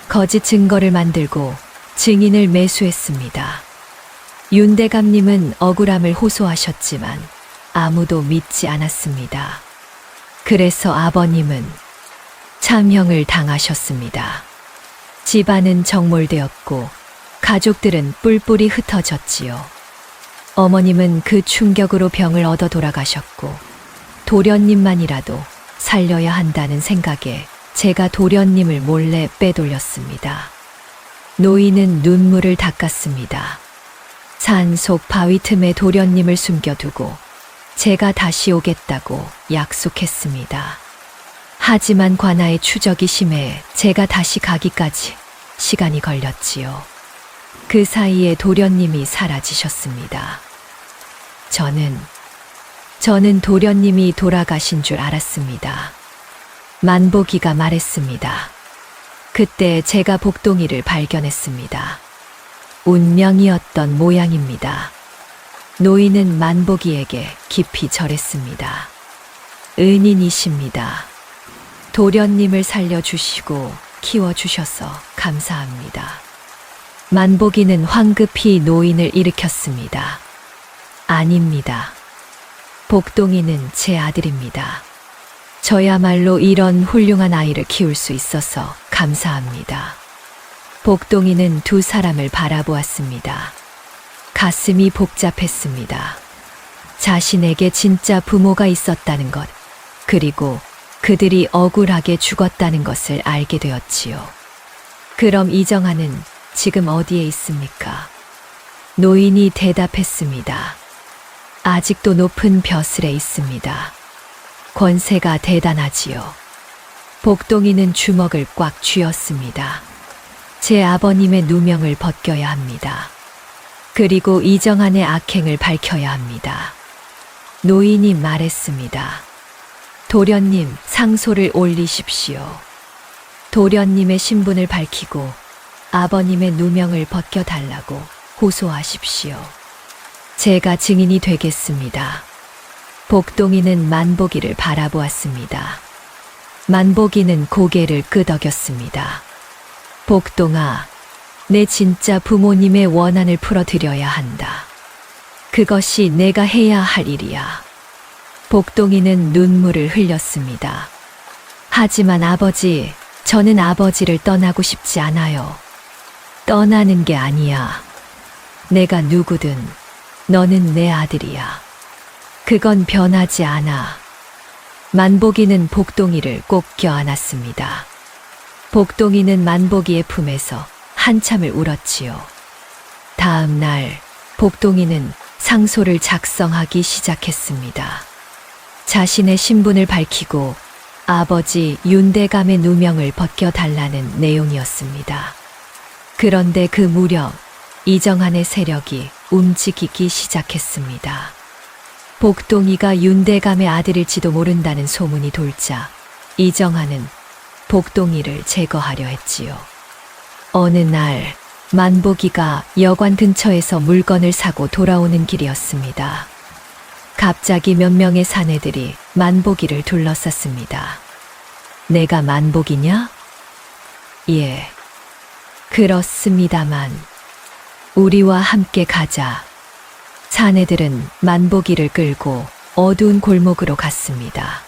거짓 증거를 만들고 증인을 매수했습니다. 윤대감님은 억울함을 호소하셨지만 아무도 믿지 않았습니다. 그래서 아버님은 참형을 당하셨습니다. 집안은 정몰되었고 가족들은 뿔뿔이 흩어졌지요. 어머님은 그 충격으로 병을 얻어 돌아가셨고 도련님만이라도 살려야 한다는 생각에 제가 도련님을 몰래 빼돌렸습니다. 노인은 눈물을 닦았습니다. 산속 바위 틈에 도련님을 숨겨두고 제가 다시 오겠다고 약속했습니다. 하지만 관아의 추적이 심해 제가 다시 가기까지 시간이 걸렸지요. 그 사이에 도련님이 사라지셨습니다. 저는 도련님이 돌아가신 줄 알았습니다. 만복이가 말했습니다. 그때 제가 복동이를 발견했습니다. 운명이었던 모양입니다. 노인은 만복이에게 깊이 절했습니다. 은인이십니다. 도련님을 살려주시고 키워주셔서 감사합니다. 만복이는 황급히 노인을 일으켰습니다. 아닙니다. 복동이는 제 아들입니다. 저야말로 이런 훌륭한 아이를 키울 수 있어서 감사합니다. 복동이는 두 사람을 바라보았습니다. 가슴이 복잡했습니다. 자신에게 진짜 부모가 있었다는 것, 그리고 그들이 억울하게 죽었다는 것을 알게 되었지요. 그럼 이정아는 지금 어디에 있습니까? 노인이 대답했습니다. 아직도 높은 벼슬에 있습니다. 권세가 대단하지요. 복동이는 주먹을 꽉 쥐었습니다. 제 아버님의 누명을 벗겨야 합니다. 그리고 이정환의 악행을 밝혀야 합니다. 노인이 말했습니다. 도련님, 상소를 올리십시오. 도련님의 신분을 밝히고 아버님의 누명을 벗겨달라고 호소하십시오. 제가 증인이 되겠습니다. 복동이는 만복이를 바라보았습니다. 만복이는 고개를 끄덕였습니다. 복동아, 내 진짜 부모님의 원한을 풀어드려야 한다. 그것이 내가 해야 할 일이야. 복동이는 눈물을 흘렸습니다. 하지만 아버지, 저는 아버지를 떠나고 싶지 않아요. 떠나는 게 아니야. 내가 누구든 너는 내 아들이야. 그건 변하지 않아. 만복이는 복동이를 꼭 껴안았습니다. 복동이는 만복이의 품에서 한참을 울었지요. 다음 날 복동이는 상소를 작성하기 시작했습니다. 자신의 신분을 밝히고 아버지 윤대감의 누명을 벗겨달라는 내용이었습니다. 그런데 그 무렵 이정한의 세력이 움직이기 시작했습니다. 복동이가 윤대감의 아들일지도 모른다는 소문이 돌자 이정한은 복동이를 제거하려 했지요. 어느 날 만복이가 여관 근처에서 물건을 사고 돌아오는 길이었습니다. 갑자기 몇 명의 사내들이 만복이를 둘러쌌습니다. 내가 만복이냐? 예, 그렇습니다만 우리와 함께 가자. 사내들은 만복이를 끌고 어두운 골목으로 갔습니다.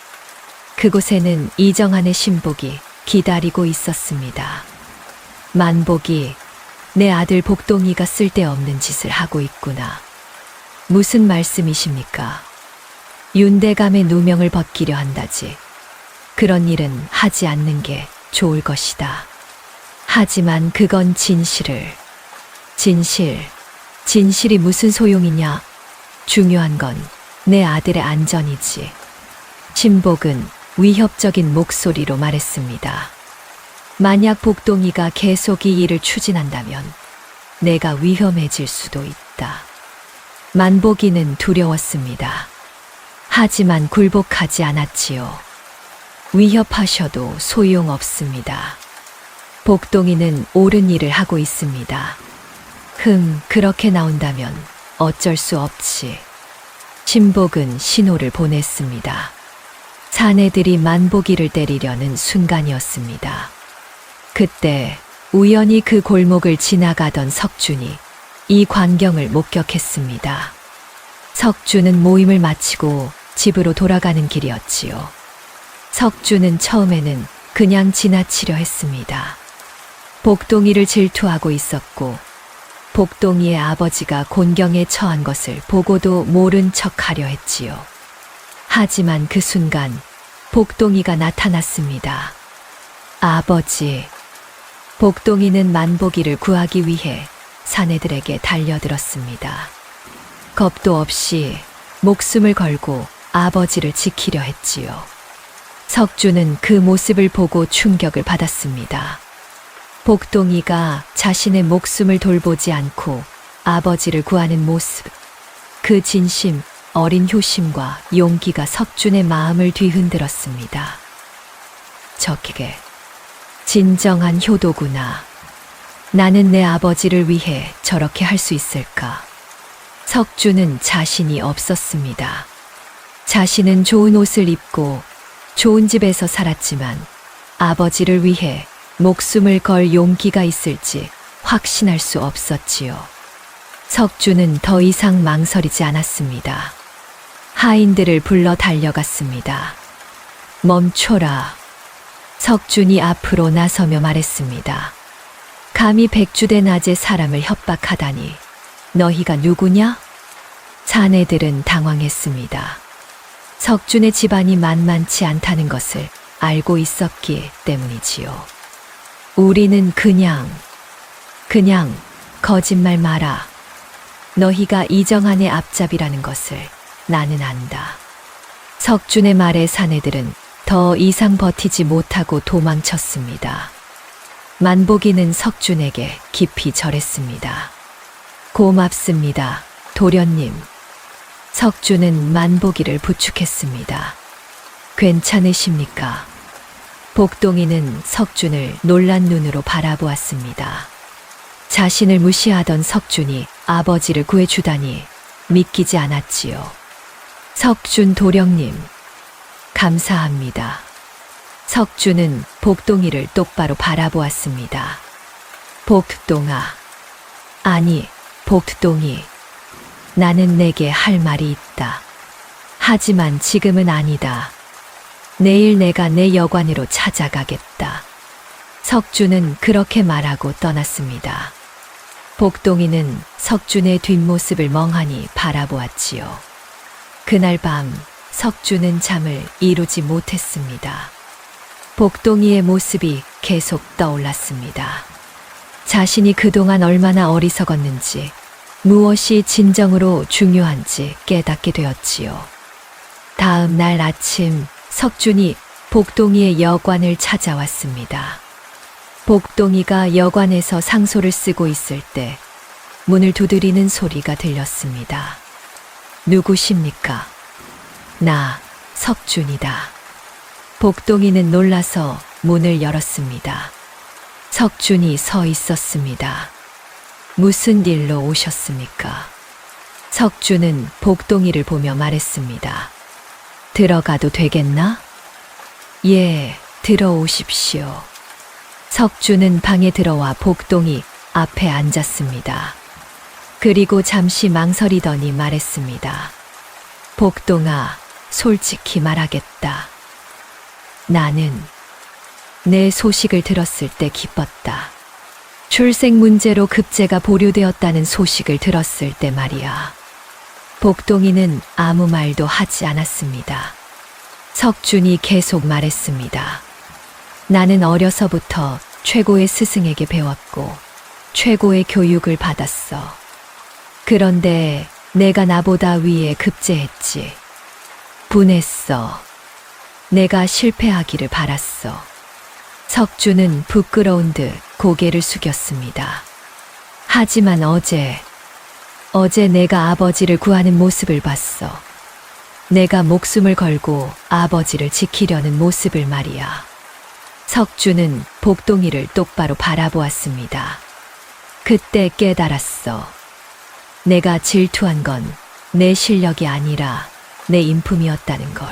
그곳에는 이정한의 신복이 기다리고 있었습니다. 만복이, 내 아들 복동이가 쓸데없는 짓을 하고 있구나. 무슨 말씀이십니까? 윤대감의 누명을 벗기려 한다지. 그런 일은 하지 않는 게 좋을 것이다. 하지만 그건 진실이 무슨 소용이냐? 중요한 건 내 아들의 안전이지. 신복은 위협적인 목소리로 말했습니다. 만약 복동이가 계속 이 일을 추진한다면 내가 위험해질 수도 있다. 만복이는 두려웠습니다. 하지만 굴복하지 않았지요. 위협하셔도 소용없습니다. 복동이는 옳은 일을 하고 있습니다. 그렇게 나온다면 어쩔 수 없지. 신복은 신호를 보냈습니다. 사내들이 만복이를 때리려는 순간이었습니다. 그때 우연히 그 골목을 지나가던 석준이 이 광경을 목격했습니다. 석준은 모임을 마치고 집으로 돌아가는 길이었지요. 석준은 처음에는 그냥 지나치려 했습니다. 복동이를 질투하고 있었고 복동이의 아버지가 곤경에 처한 것을 보고도 모른 척 하려 했지요. 하지만 그 순간 복동이가 나타났습니다. 아버지. 복동이는 만복이를 구하기 위해 사내들에게 달려들었습니다. 겁도 없이 목숨을 걸고 아버지를 지키려 했지요. 석주는 그 모습을 보고 충격을 받았습니다. 복동이가 자신의 목숨을 돌보지 않고 아버지를 구하는 모습, 그 진심, 어린 효심과 용기가 석준의 마음을 뒤흔들었습니다. 저게 진정한 효도구나. 나는 내 아버지를 위해 저렇게 할 수 있을까? 석준은 자신이 없었습니다. 자신은 좋은 옷을 입고 좋은 집에서 살았지만 아버지를 위해 목숨을 걸 용기가 있을지 확신할 수 없었지요. 석준은 더 이상 망설이지 않았습니다. 하인들을 불러 달려갔습니다. 멈춰라. 석준이 앞으로 나서며 말했습니다. 감히 백주대 낮에 사람을 협박하다니. 너희가 누구냐? 사내들은 당황했습니다. 석준의 집안이 만만치 않다는 것을 알고 있었기 때문이지요. 우리는 그냥 거짓말 마라. 너희가 이정한의 앞잡이라는 것을 나는 안다. 석준의 말에 사내들은 더 이상 버티지 못하고 도망쳤습니다. 만복이는 석준에게 깊이 절했습니다. 고맙습니다, 도련님. 석준은 만복이를 부축했습니다. 괜찮으십니까? 복동이는 석준을 놀란 눈으로 바라보았습니다. 자신을 무시하던 석준이 아버지를 구해주다니 믿기지 않았지요. 석준 도령님, 감사합니다. 석준은 복동이를 똑바로 바라보았습니다. 복동아, 아니, 복동이, 나는 내게 할 말이 있다. 하지만 지금은 아니다. 내일 내가 내 여관으로 찾아가겠다. 석준은 그렇게 말하고 떠났습니다. 복동이는 석준의 뒷모습을 멍하니 바라보았지요. 그날 밤 석준은 잠을 이루지 못했습니다. 복동이의 모습이 계속 떠올랐습니다. 자신이 그동안 얼마나 어리석었는지, 무엇이 진정으로 중요한지 깨닫게 되었지요. 다음 날 아침 석준이 복동이의 여관을 찾아왔습니다. 복동이가 여관에서 상소를 쓰고 있을 때 문을 두드리는 소리가 들렸습니다. 누구십니까? 나, 석준이다. 복동이는 놀라서 문을 열었습니다. 석준이 서 있었습니다. 무슨 일로 오셨습니까? 석준은 복동이를 보며 말했습니다. 들어가도 되겠나? 예, 들어오십시오. 석준은 방에 들어와 복동이 앞에 앉았습니다. 그리고 잠시 망설이더니 말했습니다. 복동아, 솔직히 말하겠다. 나는 내 소식을 들었을 때 기뻤다. 출생 문제로 급제가 보류되었다는 소식을 들었을 때 말이야. 복동이는 아무 말도 하지 않았습니다. 석준이 계속 말했습니다. 나는 어려서부터 최고의 스승에게 배웠고 최고의 교육을 받았어. 그런데 내가 나보다 위에 급제했지. 분했어. 내가 실패하기를 바랐어. 석준은 부끄러운 듯 고개를 숙였습니다. 하지만 어제 내가 아버지를 구하는 모습을 봤어. 내가 목숨을 걸고 아버지를 지키려는 모습을 말이야. 석준은 복동이를 똑바로 바라보았습니다. 그때 깨달았어. 내가 질투한 건 내 실력이 아니라 내 인품이었다는 걸.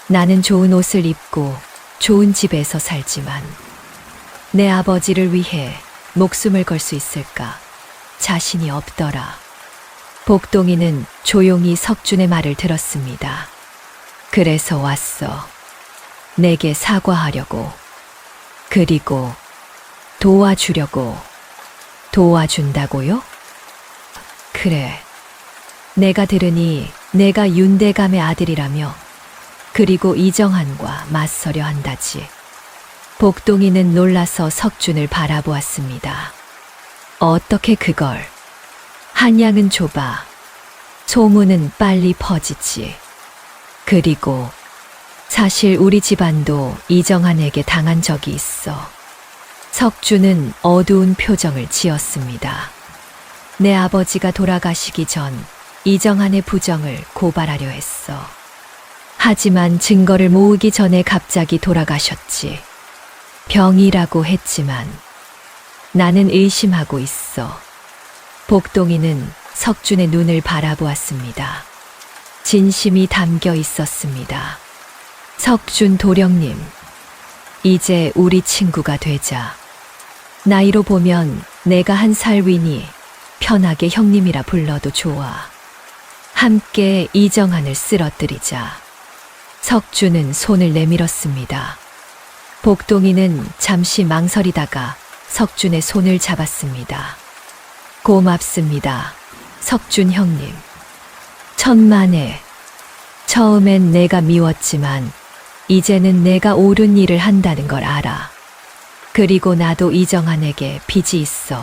나는 좋은 옷을 입고 좋은 집에서 살지만 내 아버지를 위해 목숨을 걸 수 있을까? 자신이 없더라. 복동이는 조용히 석준의 말을 들었습니다. 그래서 왔어. 내게 사과하려고. 그리고 도와주려고. 도와준다고요? 그래. 내가 들으니 내가 윤대감의 아들이라며 그리고 이정한과 맞서려 한다지. 복동이는 놀라서 석준을 바라보았습니다. 어떻게 그걸? 한양은 좁아. 소문은 빨리 퍼지지. 그리고 사실 우리 집안도 이정한에게 당한 적이 있어. 석준은 어두운 표정을 지었습니다. 내 아버지가 돌아가시기 전 이정한의 부정을 고발하려 했어. 하지만 증거를 모으기 전에 갑자기 돌아가셨지. 병이라고 했지만 나는 의심하고 있어. 복동이는 석준의 눈을 바라보았습니다. 진심이 담겨 있었습니다. 석준 도령님, 이제 우리 친구가 되자. 나이로 보면 내가 1살 위니 편하게 형님이라 불러도 좋아. 함께 이정한을 쓰러뜨리자. 석준은 손을 내밀었습니다. 복동이는 잠시 망설이다가 석준의 손을 잡았습니다. 고맙습니다. 석준 형님. 천만에. 처음엔 내가 미웠지만 이제는 내가 옳은 일을 한다는 걸 알아. 그리고 나도 이정한에게 빚이 있어.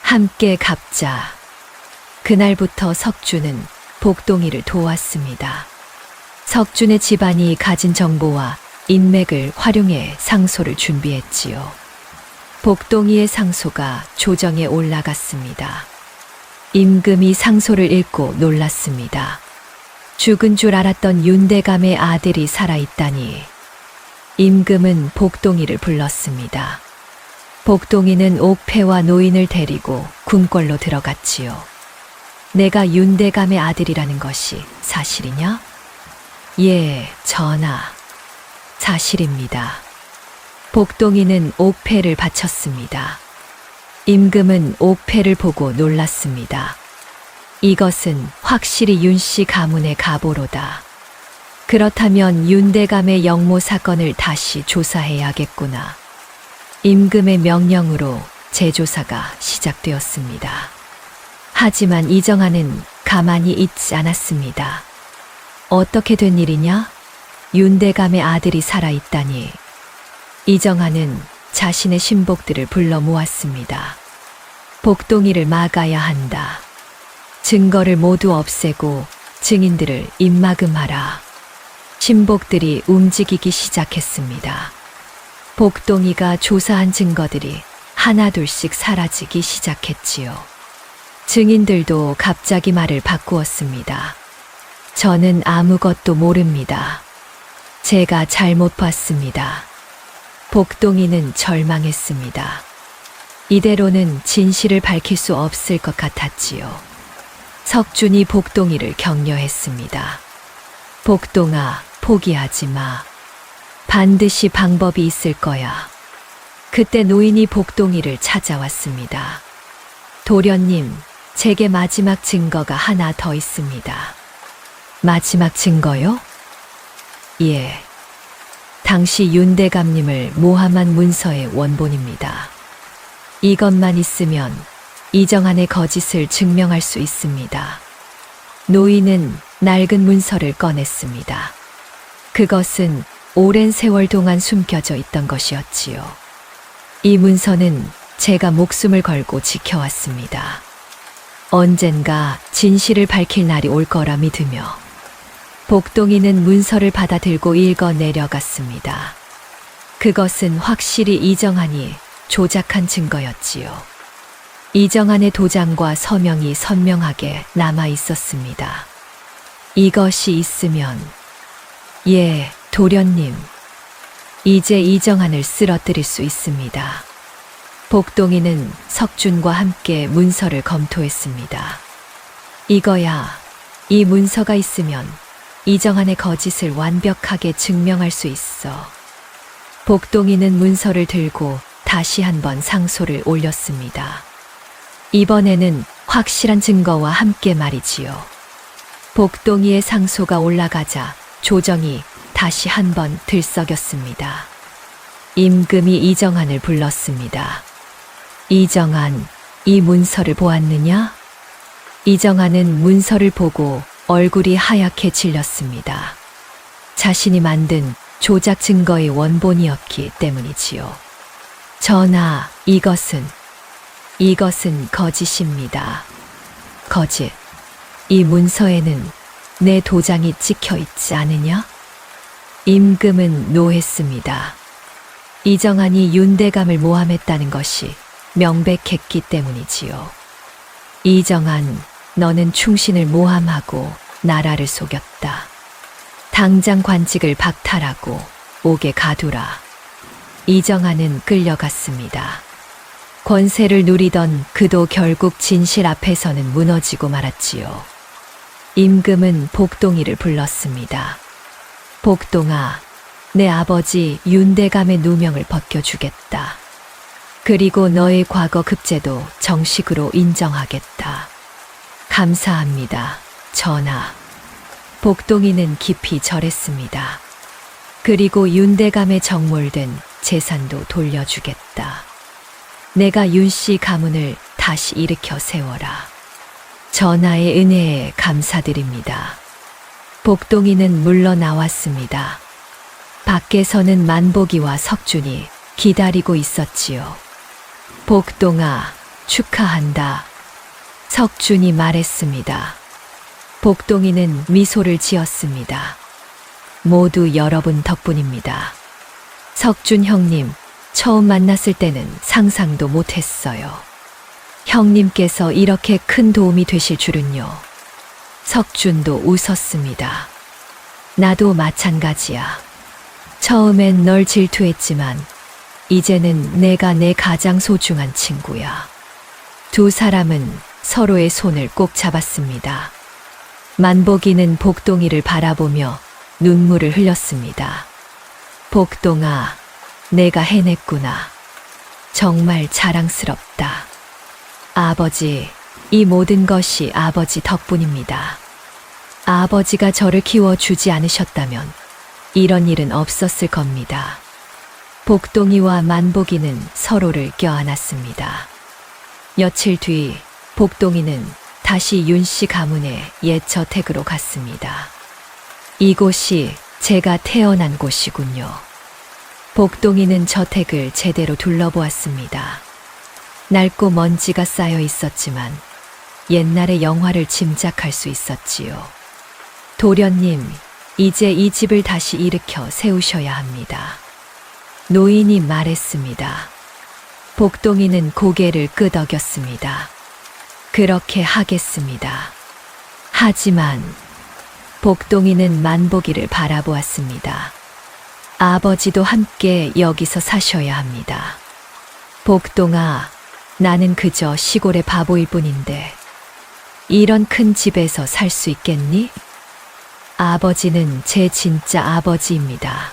함께 갚자. 그날부터 석준은 복동이를 도왔습니다. 석준의 집안이 가진 정보와 인맥을 활용해 상소를 준비했지요. 복동이의 상소가 조정에 올라갔습니다. 임금이 상소를 읽고 놀랐습니다. 죽은 줄 알았던 윤대감의 아들이 살아있다니. 임금은 복동이를 불렀습니다. 복동이는 옥패와 노인을 데리고 궁궐로 들어갔지요. 내가 윤대감의 아들이라는 것이 사실이냐? 예, 전하. 사실입니다. 복동이는 옥패를 바쳤습니다. 임금은 옥패를 보고 놀랐습니다. 이것은 확실히 윤씨 가문의 가보로다. 그렇다면 윤대감의 영모 사건을 다시 조사해야겠구나. 임금의 명령으로 재조사가 시작되었습니다. 하지만 이정한은 가만히 있지 않았습니다. 어떻게 된 일이냐? 윤대감의 아들이 살아있다니. 이정한은 자신의 신복들을 불러 모았습니다. 복동이를 막아야 한다. 증거를 모두 없애고 증인들을 입막음하라. 신복들이 움직이기 시작했습니다. 복동이가 조사한 증거들이 하나둘씩 사라지기 시작했지요. 증인들도 갑자기 말을 바꾸었습니다. 저는 아무것도 모릅니다. 제가 잘못 봤습니다. 복동이는 절망했습니다. 이대로는 진실을 밝힐 수 없을 것 같았지요. 석준이 복동이를 격려했습니다. 복동아, 포기하지 마. 반드시 방법이 있을 거야. 그때 노인이 복동이를 찾아왔습니다. 도련님, 제게 마지막 증거가 하나 더 있습니다. 마지막 증거요? 예. 당시 윤대감님을 모함한 문서의 원본입니다. 이것만 있으면 이정한의 거짓을 증명할 수 있습니다. 노인은 낡은 문서를 꺼냈습니다. 그것은 오랜 세월 동안 숨겨져 있던 것이었지요. 이 문서는 제가 목숨을 걸고 지켜왔습니다. 언젠가 진실을 밝힐 날이 올 거라 믿으며 복동이는 문서를 받아 들고 읽어 내려갔습니다. 그것은 확실히 이정한이 조작한 증거였지요. 이정한의 도장과 서명이 선명하게 남아 있었습니다. 이것이 있으면, 예, 도련님, 이제 이정한을 쓰러뜨릴 수 있습니다. 복동이는 석준과 함께 문서를 검토했습니다. 이거야, 이 문서가 있으면 이정한의 거짓을 완벽하게 증명할 수 있어. 복동이는 문서를 들고 다시 한번 상소를 올렸습니다. 이번에는 확실한 증거와 함께 말이지요. 복동이의 상소가 올라가자 조정이 다시 한번 들썩였습니다. 임금이 이정한을 불렀습니다. 이정한, 이 문서를 보았느냐? 이정한은 문서를 보고 얼굴이 하얗게 질렸습니다. 자신이 만든 조작 증거의 원본이었기 때문이지요. 전하, 이것은 거짓입니다. 거짓. 이 문서에는 내 도장이 찍혀 있지 않으냐? 임금은 노했습니다. 이정한이 윤대감을 모함했다는 것이 명백했기 때문이지요. 이정한, 너는 충신을 모함하고 나라를 속였다. 당장 관직을 박탈하고 옥에 가두라. 이정한은 끌려갔습니다. 권세를 누리던 그도 결국 진실 앞에서는 무너지고 말았지요. 임금은 복동이를 불렀습니다. 복동아, 내 아버지 윤대감의 누명을 벗겨주겠다. 그리고 너의 과거 급제도 정식으로 인정하겠다. 감사합니다, 전하. 복동이는 깊이 절했습니다. 그리고 윤대감의 정몰된 재산도 돌려주겠다. 내가 윤씨 가문을 다시 일으켜 세워라. 전하의 은혜에 감사드립니다. 복동이는 물러나왔습니다. 밖에서는 만복이와 석준이 기다리고 있었지요. 복동아, 축하한다. 석준이 말했습니다. 복동이는 미소를 지었습니다. 모두 여러분 덕분입니다. 석준 형님, 처음 만났을 때는 상상도 못했어요. 형님께서 이렇게 큰 도움이 되실 줄은요. 석준도 웃었습니다. 나도 마찬가지야. 처음엔 널 질투했지만 이제는 내가 내 가장 소중한 친구야. 두 사람은 서로의 손을 꼭 잡았습니다. 만복이는 복동이를 바라보며 눈물을 흘렸습니다. 복동아, 내가 해냈구나. 정말 자랑스럽다. 아버지, 이 모든 것이 아버지 덕분입니다. 아버지가 저를 키워주지 않으셨다면 이런 일은 없었을 겁니다. 복동이와 만복이는 서로를 껴안았습니다. 며칠 뒤 복동이는 다시 윤씨 가문의 옛 저택으로 갔습니다. 이곳이 제가 태어난 곳이군요. 복동이는 저택을 제대로 둘러보았습니다. 낡고 먼지가 쌓여 있었지만 옛날의 영화를 짐작할 수 있었지요. 도련님, 이제 이 집을 다시 일으켜 세우셔야 합니다. 노인이 말했습니다. 복동이는 고개를 끄덕였습니다. 그렇게 하겠습니다. 하지만 복동이는 만복이를 바라보았습니다. 아버지도 함께 여기서 사셔야 합니다. 복동아, 나는 그저 시골의 바보일 뿐인데 이런 큰 집에서 살 수 있겠니? 아버지는 제 진짜 아버지입니다.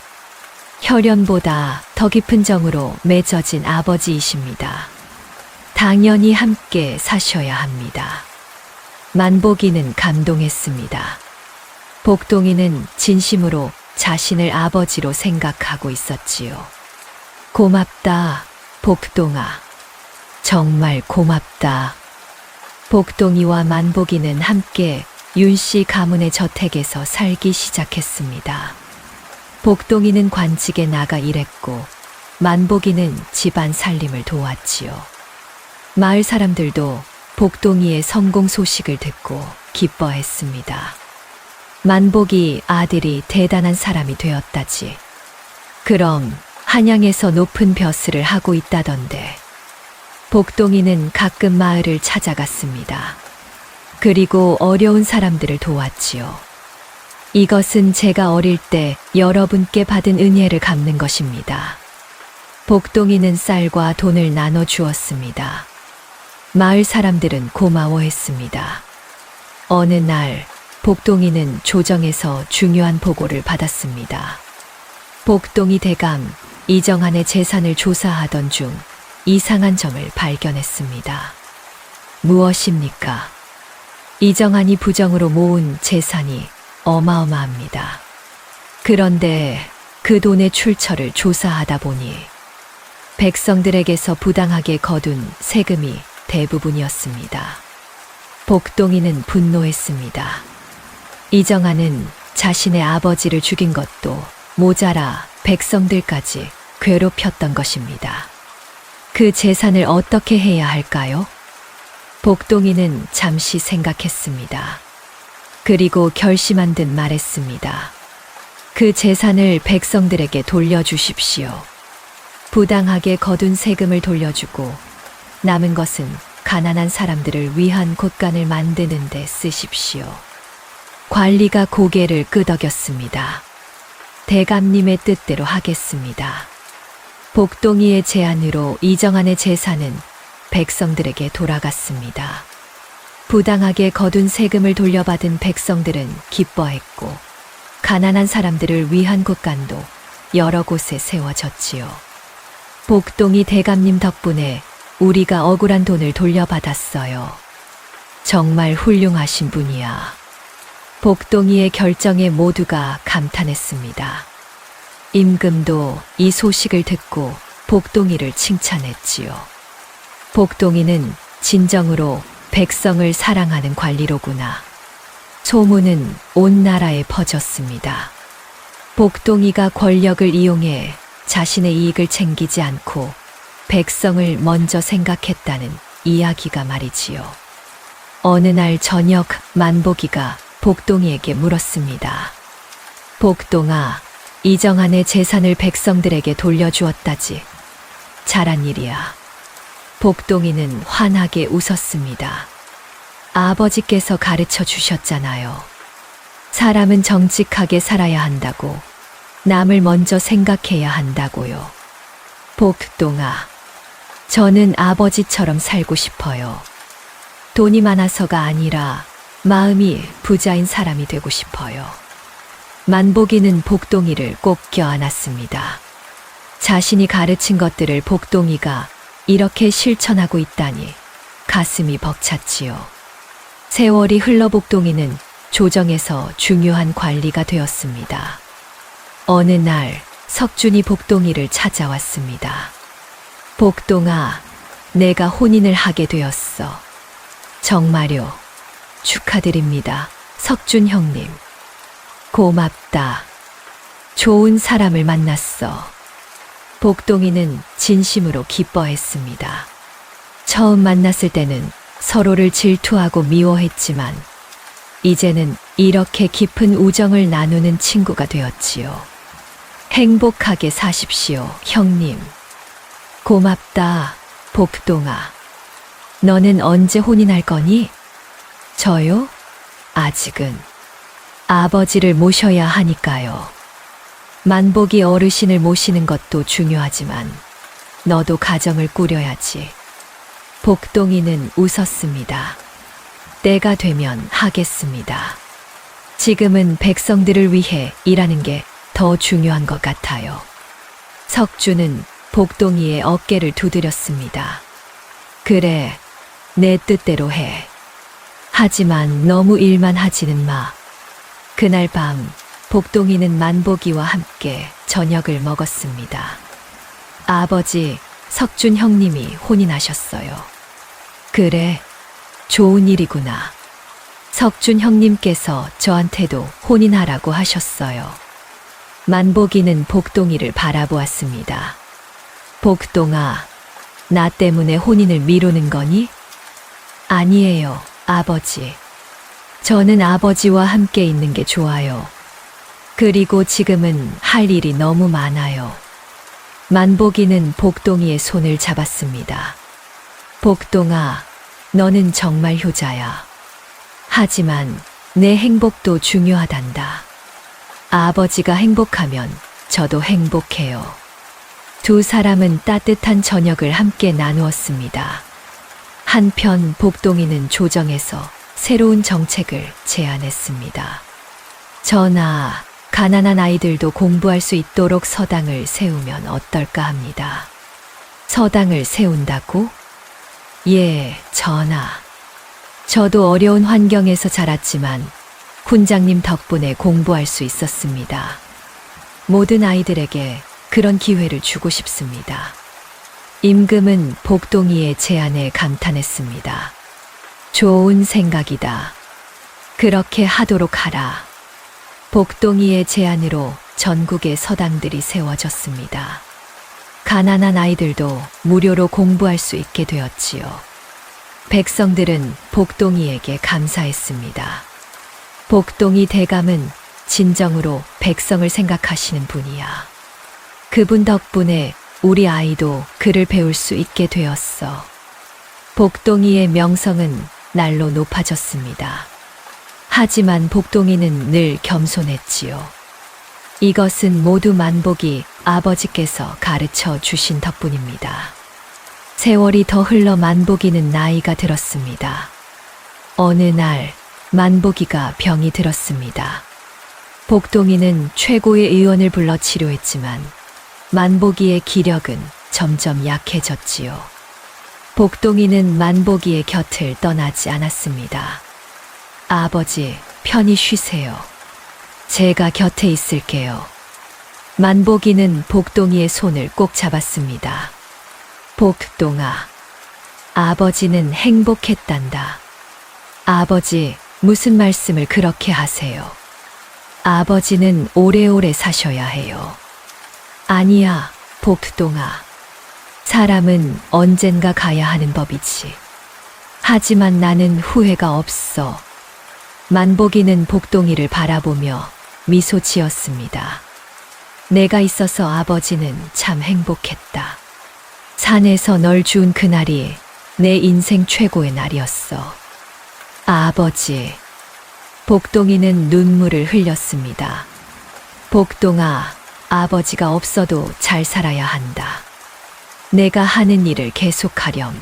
혈연보다 더 깊은 정으로 맺어진 아버지이십니다. 당연히 함께 사셔야 합니다. 만복이는 감동했습니다. 복동이는 진심으로 자신을 아버지로 생각하고 있었지요. 고맙다, 복동아. 정말 고맙다. 복동이와 만복이는 함께 윤씨 가문의 저택에서 살기 시작했습니다. 복동이는 관직에 나가 일했고 만복이는 집안 살림을 도왔지요. 마을 사람들도 복동이의 성공 소식을 듣고 기뻐했습니다. 만복이 아들이 대단한 사람이 되었다지. 그럼 한양에서 높은 벼슬을 하고 있다던데. 복동이는 가끔 마을을 찾아갔습니다. 그리고 어려운 사람들을 도왔지요. 이것은 제가 어릴 때 여러분께 받은 은혜를 갚는 것입니다. 복동이는 쌀과 돈을 나눠 주었습니다. 마을 사람들은 고마워했습니다. 어느 날 복동이는 조정에서 중요한 보고를 받았습니다. 복동이 대감 이정한의 재산을 조사하던 중 이상한 점을 발견했습니다. 무엇입니까? 이정한이 부정으로 모은 재산이 어마어마합니다. 그런데 그 돈의 출처를 조사하다 보니 백성들에게서 부당하게 거둔 세금이 대부분이었습니다. 복동이는 분노했습니다. 이정한은 자신의 아버지를 죽인 것도 모자라 백성들까지 괴롭혔던 것입니다. 그 재산을 어떻게 해야 할까요? 복동이는 잠시 생각했습니다. 그리고 결심한 듯 말했습니다. 그 재산을 백성들에게 돌려주십시오. 부당하게 거둔 세금을 돌려주고 남은 것은 가난한 사람들을 위한 곳간을 만드는 데 쓰십시오. 관리가 고개를 끄덕였습니다. 대감님의 뜻대로 하겠습니다. 복동이의 제안으로 이정한의 재산은 백성들에게 돌아갔습니다. 부당하게 거둔 세금을 돌려받은 백성들은 기뻐했고 가난한 사람들을 위한 곳간도 여러 곳에 세워졌지요. 복동이 대감님 덕분에 우리가 억울한 돈을 돌려받았어요. 정말 훌륭하신 분이야. 복동이의 결정에 모두가 감탄했습니다. 임금도 이 소식을 듣고 복동이를 칭찬했지요. 복동이는 진정으로 백성을 사랑하는 관리로구나. 소문은 온 나라에 퍼졌습니다. 복동이가 권력을 이용해 자신의 이익을 챙기지 않고 백성을 먼저 생각했다는 이야기가 말이지요. 어느 날 저녁 만복이가 복동이에게 물었습니다. 복동아, 이정한의 재산을 백성들에게 돌려주었다지. 잘한 일이야. 복동이는 환하게 웃었습니다. 아버지께서 가르쳐 주셨잖아요. 사람은 정직하게 살아야 한다고, 남을 먼저 생각해야 한다고요. 복동아, 저는 아버지처럼 살고 싶어요. 돈이 많아서가 아니라 마음이 부자인 사람이 되고 싶어요. 만복이는 복동이를 꼭 껴안았습니다. 자신이 가르친 것들을 복동이가 이렇게 실천하고 있다니 가슴이 벅찼지요. 세월이 흘러 복동이는 조정에서 중요한 관리가 되었습니다. 어느 날 석준이 복동이를 찾아왔습니다. 복동아, 내가 혼인을 하게 되었어. 정말요. 축하드립니다. 석준 형님. 고맙다. 좋은 사람을 만났어. 복동이는 진심으로 기뻐했습니다. 처음 만났을 때는 서로를 질투하고 미워했지만 이제는 이렇게 깊은 우정을 나누는 친구가 되었지요. 행복하게 사십시오, 형님. 고맙다, 복동아. 너는 언제 혼인할 거니? 저요? 아직은. 아버지를 모셔야 하니까요. 만복이 어르신을 모시는 것도 중요하지만 너도 가정을 꾸려야지. 복동이는 웃었습니다. 때가 되면 하겠습니다. 지금은 백성들을 위해 일하는 게 더 중요한 것 같아요. 석주는 복동이의 어깨를 두드렸습니다. 그래, 내 뜻대로 해. 하지만 너무 일만 하지는 마. 그날 밤 복동이는 만복이와 함께 저녁을 먹었습니다. 아버지, 석준 형님이 혼인하셨어요. 그래, 좋은 일이구나. 석준 형님께서 저한테도 혼인하라고 하셨어요. 만복이는 복동이를 바라보았습니다. 복동아, 나 때문에 혼인을 미루는 거니? 아니에요, 아버지. 저는 아버지와 함께 있는 게 좋아요. 그리고 지금은 할 일이 너무 많아요. 만복이는 복동이의 손을 잡았습니다. 복동아, 너는 정말 효자야. 하지만 내 행복도 중요하단다. 아버지가 행복하면 저도 행복해요. 두 사람은 따뜻한 저녁을 함께 나누었습니다. 한편 복동이는 조정에서 새로운 정책을 제안했습니다. 전하, 가난한 아이들도 공부할 수 있도록 서당을 세우면 어떨까 합니다. 서당을 세운다고? 예, 전하. 저도 어려운 환경에서 자랐지만 훈장님 덕분에 공부할 수 있었습니다. 모든 아이들에게 그런 기회를 주고 싶습니다. 임금은 복동이의 제안에 감탄했습니다. 좋은 생각이다. 그렇게 하도록 하라. 복동이의 제안으로 전국의 서당들이 세워졌습니다. 가난한 아이들도 무료로 공부할 수 있게 되었지요. 백성들은 복동이에게 감사했습니다. 복동이 대감은 진정으로 백성을 생각하시는 분이야. 그분 덕분에 우리 아이도 글을 배울 수 있게 되었어. 복동이의 명성은 날로 높아졌습니다. 하지만 복동이는 늘 겸손했지요. 이것은 모두 만복이 아버지께서 가르쳐 주신 덕분입니다. 세월이 더 흘러 만복이는 나이가 들었습니다. 어느 날 만복이가 병이 들었습니다. 복동이는 최고의 의원을 불러 치료했지만 만복이의 기력은 점점 약해졌지요. 복동이는 만복이의 곁을 떠나지 않았습니다. 아버지, 편히 쉬세요. 제가 곁에 있을게요. 만복이는 복동이의 손을 꼭 잡았습니다. 복동아, 아버지는 행복했단다. 아버지, 무슨 말씀을 그렇게 하세요? 아버지는 오래오래 사셔야 해요. 아니야, 복동아. 사람은 언젠가 가야 하는 법이지. 하지만 나는 후회가 없어. 만복이는 복동이를 바라보며 미소 지었습니다. 내가 있어서 아버지는 참 행복했다. 산에서 널 주운 그날이 내 인생 최고의 날이었어. 아버지. 복동이는 눈물을 흘렸습니다. 복동아, 아버지가 없어도 잘 살아야 한다. 내가 하는 일을 계속하렴.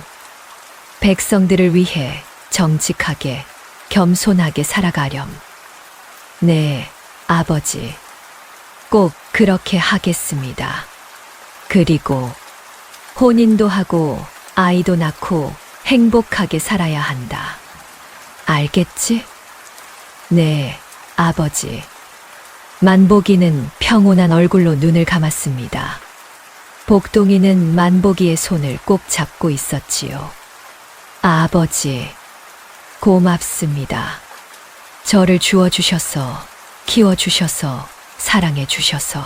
백성들을 위해 정직하게, 겸손하게 살아가렴. 네, 아버지. 꼭 그렇게 하겠습니다. 그리고 혼인도 하고 아이도 낳고 행복하게 살아야 한다. 알겠지? 네, 아버지. 만복이는 평온한 얼굴로 눈을 감았습니다. 복동이는 만복이의 손을 꼭 잡고 있었지요. 아버지, 고맙습니다. 저를 주워주셔서, 키워주셔서, 사랑해주셔서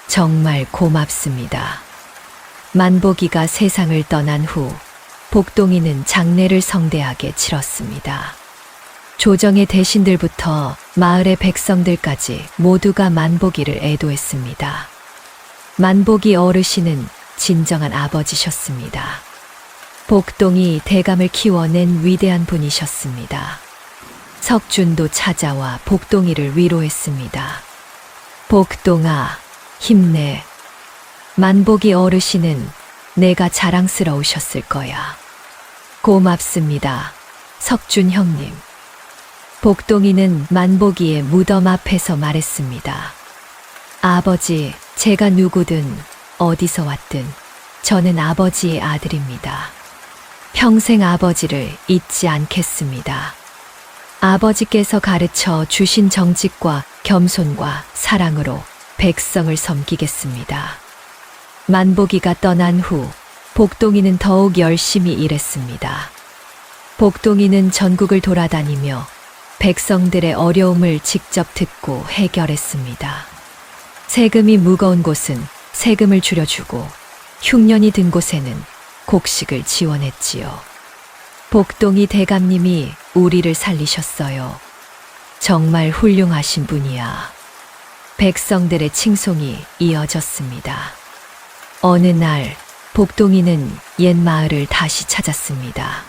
정말 고맙습니다. 만복이가 세상을 떠난 후 복동이는 장례를 성대하게 치렀습니다. 조정의 대신들부터 마을의 백성들까지 모두가 만복이를 애도했습니다. 만복이 어르신은 진정한 아버지셨습니다. 복동이 대감을 키워낸 위대한 분이셨습니다. 석준도 찾아와 복동이를 위로했습니다. 복동아, 힘내. 만복이 어르신은 내가 자랑스러우셨을 거야. 고맙습니다, 석준 형님. 복동이는 만복이의 무덤 앞에서 말했습니다. 아버지, 제가 누구든 어디서 왔든 저는 아버지의 아들입니다. 평생 아버지를 잊지 않겠습니다. 아버지께서 가르쳐 주신 정직과 겸손과 사랑으로 백성을 섬기겠습니다. 만복이가 떠난 후 복동이는 더욱 열심히 일했습니다. 복동이는 전국을 돌아다니며 백성들의 어려움을 직접 듣고 해결했습니다. 세금이 무거운 곳은 세금을 줄여주고 흉년이 든 곳에는 곡식을 지원했지요. 복동이 대감님이 우리를 살리셨어요. 정말 훌륭하신 분이야. 백성들의 칭송이 이어졌습니다. 어느 날 복동이는 옛 마을을 다시 찾았습니다.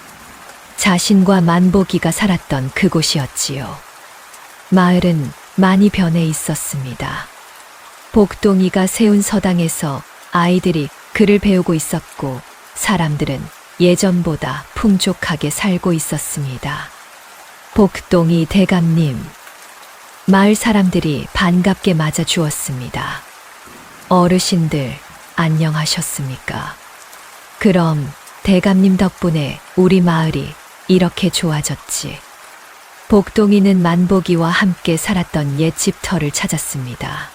자신과 만복이가 살았던 그곳이었지요. 마을은 많이 변해 있었습니다. 복동이가 세운 서당에서 아이들이 글을 배우고 있었고 사람들은 예전보다 풍족하게 살고 있었습니다. 복동이 대감님, 마을 사람들이 반갑게 맞아 주었습니다. 어르신들, 안녕하셨습니까? 그럼 대감님 덕분에 우리 마을이 이렇게 좋아졌지. 복동이는 만복이와 함께 살았던 옛 집터를 찾았습니다.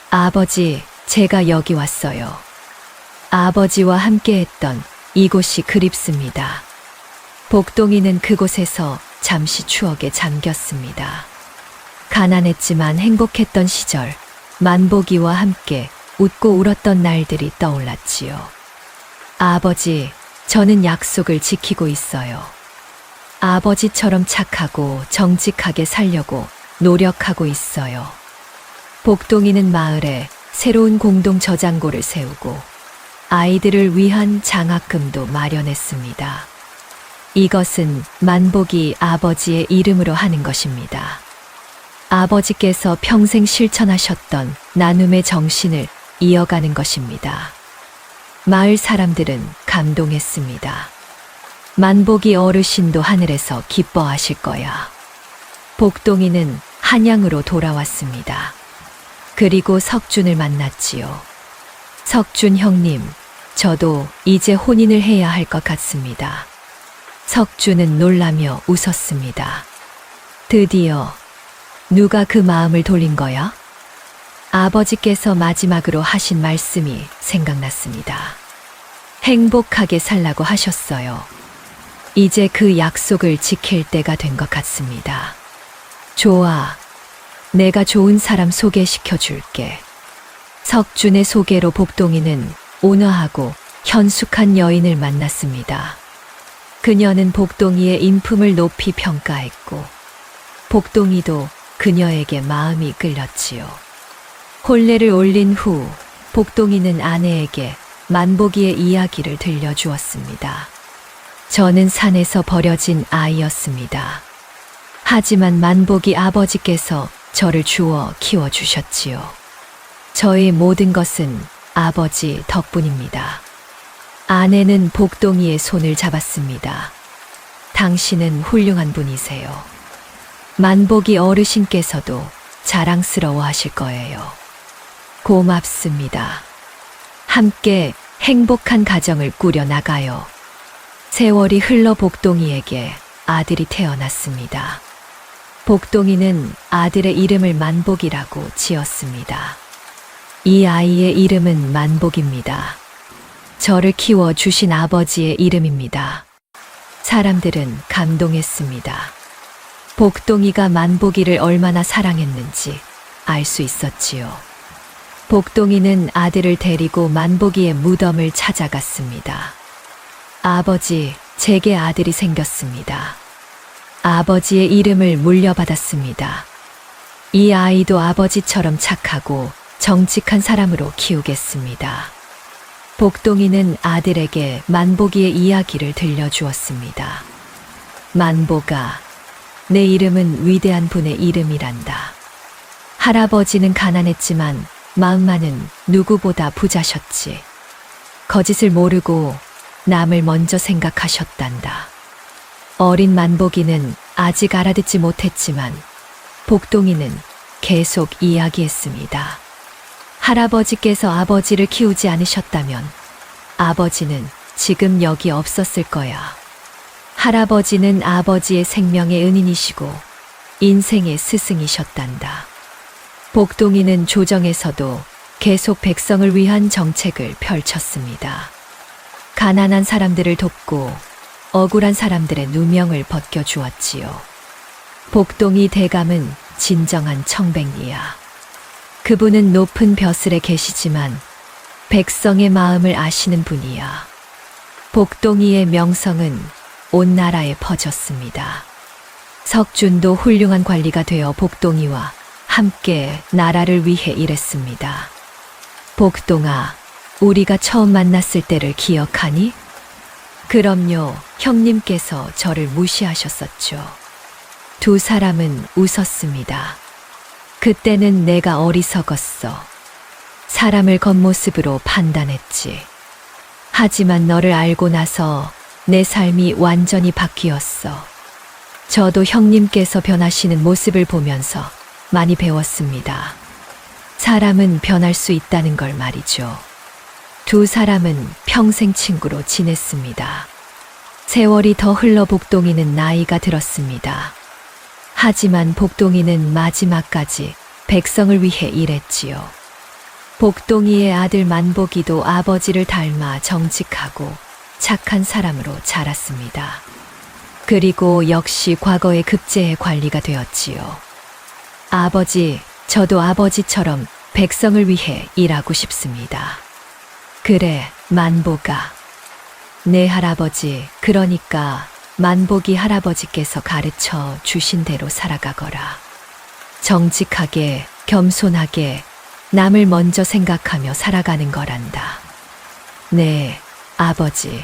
아버지, 제가 여기 왔어요. 아버지와 함께 했던 이곳이 그립습니다. 복동이는 그곳에서 잠시 추억에 잠겼습니다. 가난했지만 행복했던 시절, 만복이와 함께 웃고 울었던 날들이 떠올랐지요. 아버지, 저는 약속을 지키고 있어요. 아버지처럼 착하고 정직하게 살려고 노력하고 있어요. 복동이는 마을에 새로운 공동 저장고를 세우고 아이들을 위한 장학금도 마련했습니다. 이것은 만복이 아버지의 이름으로 하는 것입니다. 아버지께서 평생 실천하셨던 나눔의 정신을 이어가는 것입니다. 마을 사람들은 감동했습니다. 만복이 어르신도 하늘에서 기뻐하실 거야. 복동이는 한양으로 돌아왔습니다. 그리고 석준을 만났지요. 석준 형님, 저도 이제 혼인을 해야 할 것 같습니다. 석준은 놀라며 웃었습니다. 드디어 누가 그 마음을 돌린 거야? 아버지께서 마지막으로 하신 말씀이 생각났습니다. 행복하게 살라고 하셨어요. 이제 그 약속을 지킬 때가 된 것 같습니다. 좋아. 내가 좋은 사람 소개시켜 줄게. 석준의 소개로 복동이는 온화하고 현숙한 여인을 만났습니다. 그녀는 복동이의 인품을 높이 평가했고, 복동이도 그녀에게 마음이 끌렸지요. 혼례를 올린 후, 복동이는 아내에게 만복이의 이야기를 들려주었습니다. 저는 산에서 버려진 아이였습니다. 하지만 만복이 아버지께서 저를 주워 키워주셨지요. 저의 모든 것은 아버지 덕분입니다. 아내는 복동이의 손을 잡았습니다. 당신은 훌륭한 분이세요. 만복이 어르신께서도 자랑스러워 하실 거예요. 고맙습니다. 함께 행복한 가정을 꾸려나가요. 세월이 흘러 복동이에게 아들이 태어났습니다. 복동이는 아들의 이름을 만복이라고 지었습니다. 이 아이의 이름은 만복입니다. 저를 키워주신 아버지의 이름입니다. 사람들은 감동했습니다. 복동이가 만복이를 얼마나 사랑했는지 알 수 있었지요. 복동이는 아들을 데리고 만복이의 무덤을 찾아갔습니다. 아버지, 제게 아들이 생겼습니다. 아버지의 이름을 물려받았습니다. 이 아이도 아버지처럼 착하고 정직한 사람으로 키우겠습니다. 복동이는 아들에게 만복이의 이야기를 들려주었습니다. 만복아, 내 이름은 위대한 분의 이름이란다. 할아버지는 가난했지만 마음만은 누구보다 부자셨지. 거짓을 모르고 남을 먼저 생각하셨단다. 어린 만복이는 아직 알아듣지 못했지만 복동이는 계속 이야기했습니다. 할아버지께서 아버지를 키우지 않으셨다면 아버지는 지금 여기 없었을 거야. 할아버지는 아버지의 생명의 은인이시고 인생의 스승이셨단다. 복동이는 조정에서도 계속 백성을 위한 정책을 펼쳤습니다. 가난한 사람들을 돕고 억울한 사람들의 누명을 벗겨주었지요. 복동이 대감은 진정한 청백리야. 그분은 높은 벼슬에 계시지만 백성의 마음을 아시는 분이야. 복동이의 명성은 온 나라에 퍼졌습니다. 석준도 훌륭한 관리가 되어 복동이와 함께 나라를 위해 일했습니다. 복동아, 우리가 처음 만났을 때를 기억하니? 그럼요, 형님께서 저를 무시하셨었죠. 두 사람은 웃었습니다. 그때는 내가 어리석었어. 사람을 겉모습으로 판단했지. 하지만 너를 알고 나서 내 삶이 완전히 바뀌었어. 저도 형님께서 변하시는 모습을 보면서 많이 배웠습니다. 사람은 변할 수 있다는 걸 말이죠. 두 사람은 평생 친구로 지냈습니다. 세월이 더 흘러 복동이는 나이가 들었습니다. 하지만 복동이는 마지막까지 백성을 위해 일했지요. 복동이의 아들 만복이도 아버지를 닮아 정직하고 착한 사람으로 자랐습니다. 그리고 역시 과거의 급제의 관리가 되었지요. 아버지, 저도 아버지처럼 백성을 위해 일하고 싶습니다. 그래, 만복아. 내 할아버지, 그러니까 만복이 할아버지께서 가르쳐 주신 대로 살아가거라. 정직하게, 겸손하게, 남을 먼저 생각하며 살아가는 거란다. 네, 아버지.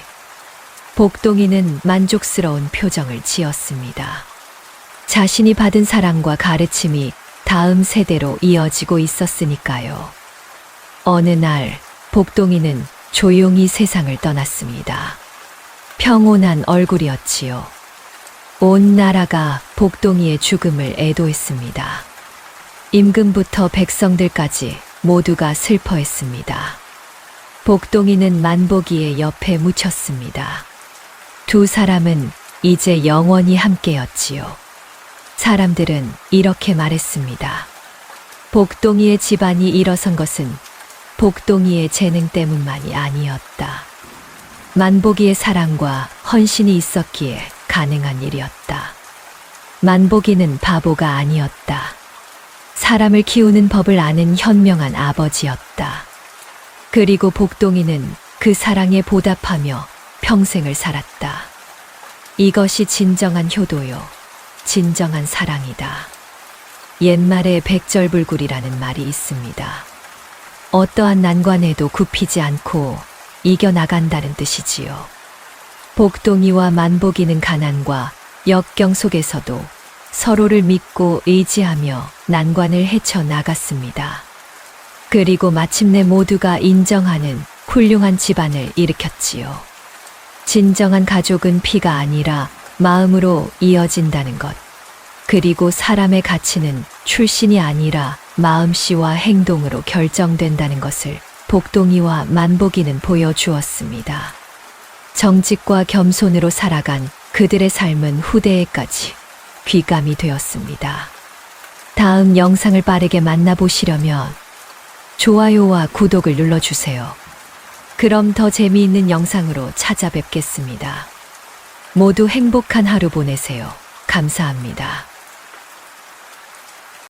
복동이는 만족스러운 표정을 지었습니다. 자신이 받은 사랑과 가르침이 다음 세대로 이어지고 있었으니까요. 어느 날, 복동이는 조용히 세상을 떠났습니다. 평온한 얼굴이었지요. 온 나라가 복동이의 죽음을 애도했습니다. 임금부터 백성들까지 모두가 슬퍼했습니다. 복동이는 만복이의 옆에 묻혔습니다. 두 사람은 이제 영원히 함께였지요. 사람들은 이렇게 말했습니다. 복동이의 집안이 일어선 것은 복동이의 재능 때문만이 아니었다. 만복이의 사랑과 헌신이 있었기에 가능한 일이었다. 만복이는 바보가 아니었다. 사람을 키우는 법을 아는 현명한 아버지였다. 그리고 복동이는 그 사랑에 보답하며 평생을 살았다. 이것이 진정한 효도요. 진정한 사랑이다. 옛말에 백절불굴이라는 말이 있습니다. 어떠한 난관에도 굽히지 않고 이겨나간다는 뜻이지요. 복동이와 만복이는 가난과 역경 속에서도 서로를 믿고 의지하며 난관을 헤쳐나갔습니다. 그리고 마침내 모두가 인정하는 훌륭한 집안을 일으켰지요. 진정한 가족은 피가 아니라 마음으로 이어진다는 것. 그리고 사람의 가치는 출신이 아니라 마음씨와 행동으로 결정된다는 것을 복동이와 만복이는 보여주었습니다. 정직과 겸손으로 살아간 그들의 삶은 후대에까지 귀감이 되었습니다. 다음 영상을 빠르게 만나보시려면 좋아요와 구독을 눌러주세요. 그럼 더 재미있는 영상으로 찾아뵙겠습니다. 모두 행복한 하루 보내세요. 감사합니다.